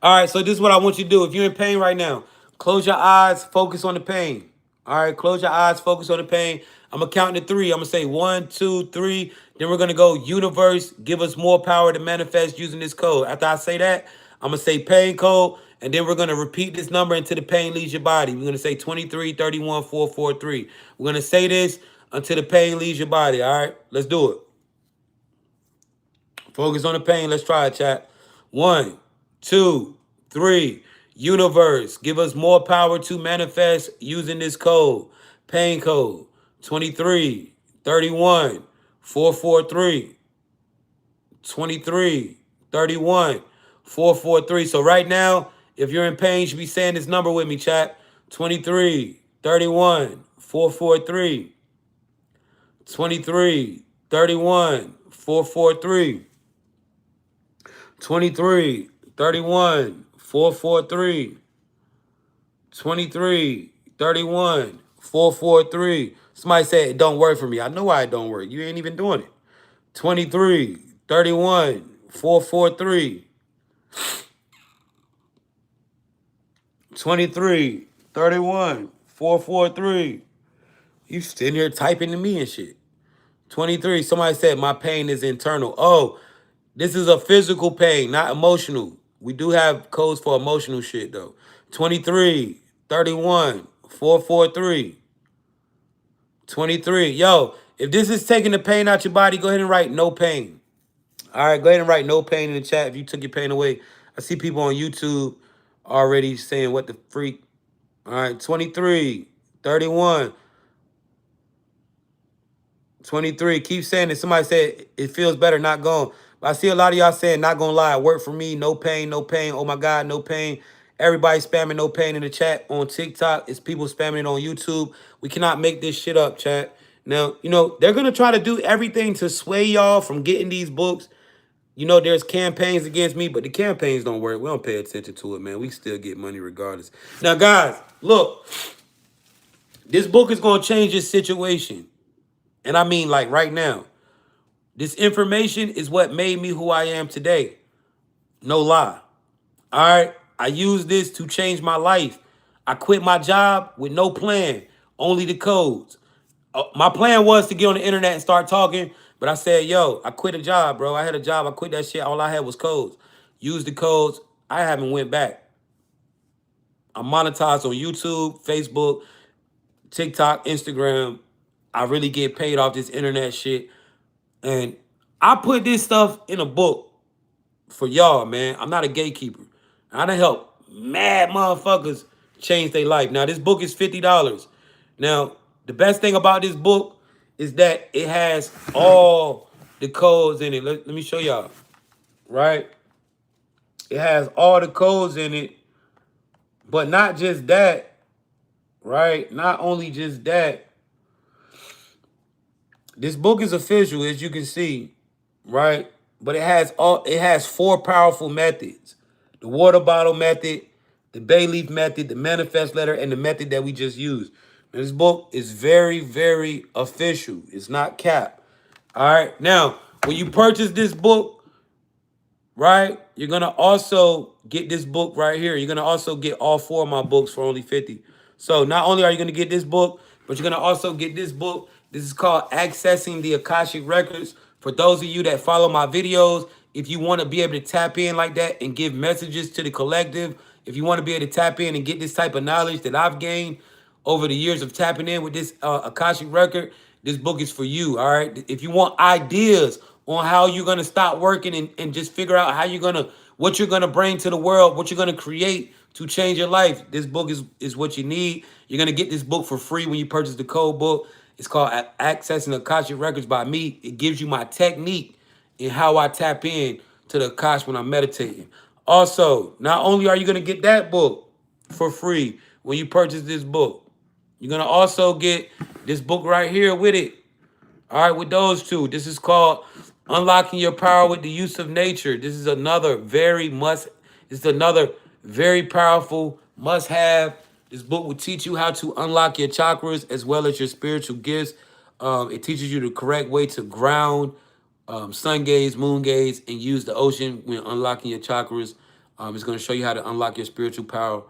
All right, so this is what I want you to do. If you're in pain right now, close your eyes, focus on the pain. All right, close your eyes, focus on the pain. I'm going to count to 3. I'm going to say 1, 2, 3. Then we're going to go, universe, give us more power to manifest using this code. After I say that, I'm going to say pain code, and then we're going to repeat this number until the pain leaves your body. We're going to say 23, 31, 443. We're going to say this until the pain leaves your body, all right? Let's do it. Focus on the pain. Let's try it, chat. 1, 2, 3. Universe, give us more power to manifest using this code. Pain code 23, 31, 443. 23, 31, 443. So right now, if you're in pain, you should be saying this number with me, chat. 23, 31, 443. 23, 31, 443. 23, 31, 443. 23, 31, 443. Somebody said it don't work for me. I know why it don't work. You ain't even doing it. 23, 31, 443. 23, 31, 443. You sitting here typing to me and shit. 23, somebody said my pain is internal. Oh, this is a physical pain, not emotional. We do have codes for emotional shit, though. 23, 31, 443. 23. Yo, if this is taking the pain out your body, go ahead and write no pain. All right, go ahead and write no pain in the chat if you took your pain away. I see people on YouTube already saying what the freak. All right, 23, 31. 23. Keep saying it. Somebody said it feels better not going. But I see a lot of y'all saying not gonna lie. Work for me. No pain. No pain. Oh my God. No pain. Everybody spamming no pain in the chat on TikTok. It's people spamming it on YouTube. We cannot make this shit up, chat. Now, you know, they're gonna try to do everything to sway y'all from getting these books. You know, there's campaigns against me, but the campaigns don't work. We don't pay attention to it, man. We still get money regardless. Now, guys, look. This book is gonna change this situation. And I mean, like, right now. This information is what made me who I am today. No lie. All right? I use this to change my life. I quit my job with no plan, only the codes. My plan was to get on the internet and start talking, but I said, yo, I quit a job, bro. I had a job. I quit that shit. All I had was codes. Use the codes. I haven't went back. I'm monetized on YouTube, Facebook, TikTok, Instagram. I really get paid off this internet shit. And I put this stuff in a book for y'all, man. I'm not a gatekeeper. I done help mad motherfuckers change their life. Now, this book is $50. Now, the best thing about this book is that it has all the codes in it. Let me show y'all, right? It has all the codes in it, but not just that, right? Not only just that, this book is official, as you can see, right? But it has 4 powerful methods. The water bottle method, the bay leaf method, the manifest letter, and the method that we just used. Now, this book is very, very official. It's not cap. All right. Now, when you purchase this book, right, you're gonna also get this book right here. You're gonna also get all 4 of my books for only 50. So not only are you gonna get this book, but you're gonna also get this book. This is called Accessing the Akashic Records. For those of you that follow my videos, if you want to be able to tap in like that and give messages to the collective, if you want to be able to tap in and get this type of knowledge that I've gained over the years of tapping in with this Akashic record, this book is for you, all right? If you want ideas on how you're going to stop working and just figure out how you're going to, what you're going to bring to the world, what you're going to create to change your life, this book is what you need. You're going to get this book for free when you purchase the code book. It's called Accessing Akashic Records by me. It gives you my technique in how I tap in to the Akash when I'm meditating. Also, not only are you going to get that book for free when you purchase this book, you're going to also get this book right here with it. All right, with those two. This is called Unlocking Your Power with the Use of Nature. This is another very powerful must-have. This book will teach you how to unlock your chakras as well as your spiritual gifts. It teaches you the correct way to ground, sun gaze, moon gaze, and use the ocean when unlocking your chakras. It's going to show you how to unlock your spiritual power.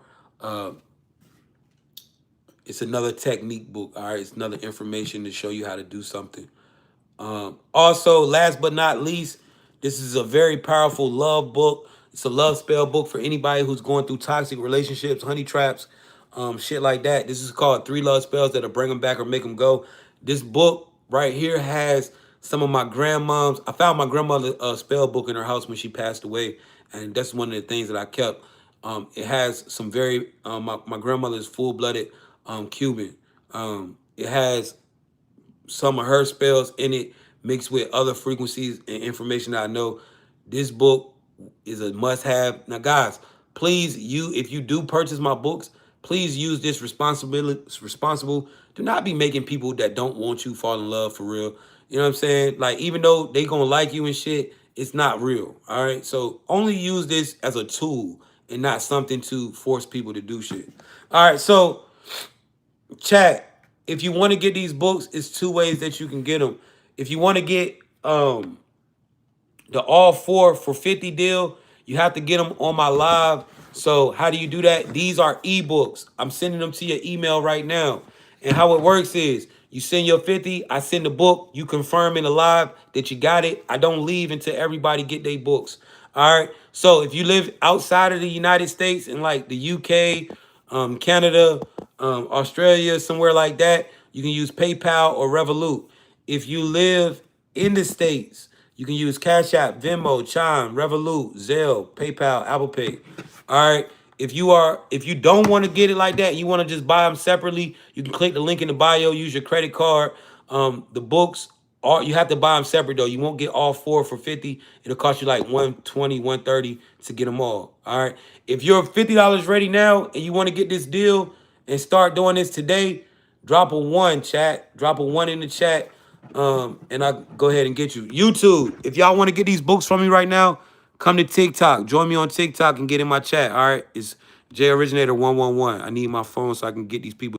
It's another technique book, all right? It's another information to show you how to do something. Also, last but not least, this is a very powerful love book. It's a love spell book for anybody who's going through toxic relationships, honey traps, shit like that. This is called 3 Love Spells That'll Bring Them Back or Make Them Go. This book right here has some of my grandmom's. I found my grandmother's spell book in her house when she passed away, and that's one of the things that I kept. It has some very, my grandmother is full-blooded Cuban. It has some of her spells in it mixed with other frequencies and information that I know. This book is a must-have. Now, guys, please, if you do purchase my books, please use this responsible. Do not be making people that don't want you fall in love for real. You know what I'm saying? Like, even though they gonna like you and shit, it's not real. All right. So only use this as a tool and not something to force people to do shit. All right. So chat, if you want to get these books, it's 2 ways that you can get them. If you want to get the all 4 for 50 deal, you have to get them on my live. So how do you do that? These are ebooks. I'm sending them to your email right now. And how it works is you send your 50, I send the book, you confirm in the live that you got it. I don't leave until everybody get their books. All right. So if you live outside of the United States in like the UK, Canada, Australia, somewhere like that, you can use PayPal or Revolut. If you live in the States, you can use Cash App, Venmo, Chime, Revolut, Zelle, PayPal, Apple Pay. All right. If you don't want to get it like that, you want to just buy them separately, you can click the link in the bio, use your credit card. The books you have to buy them separate though. You won't get all 4 for 50. It'll cost you like $120, $130 to get them all. All right. If you're $50 ready now and you want to get this deal and start doing this today, drop a 1, chat. Drop a 1 in the chat. And I'll go ahead and get you. YouTube, if y'all want to get these books from me right now, come to TikTok. Join me on TikTok and get in my chat. All right. It's J Originator 111. I need my phone so I can get these people.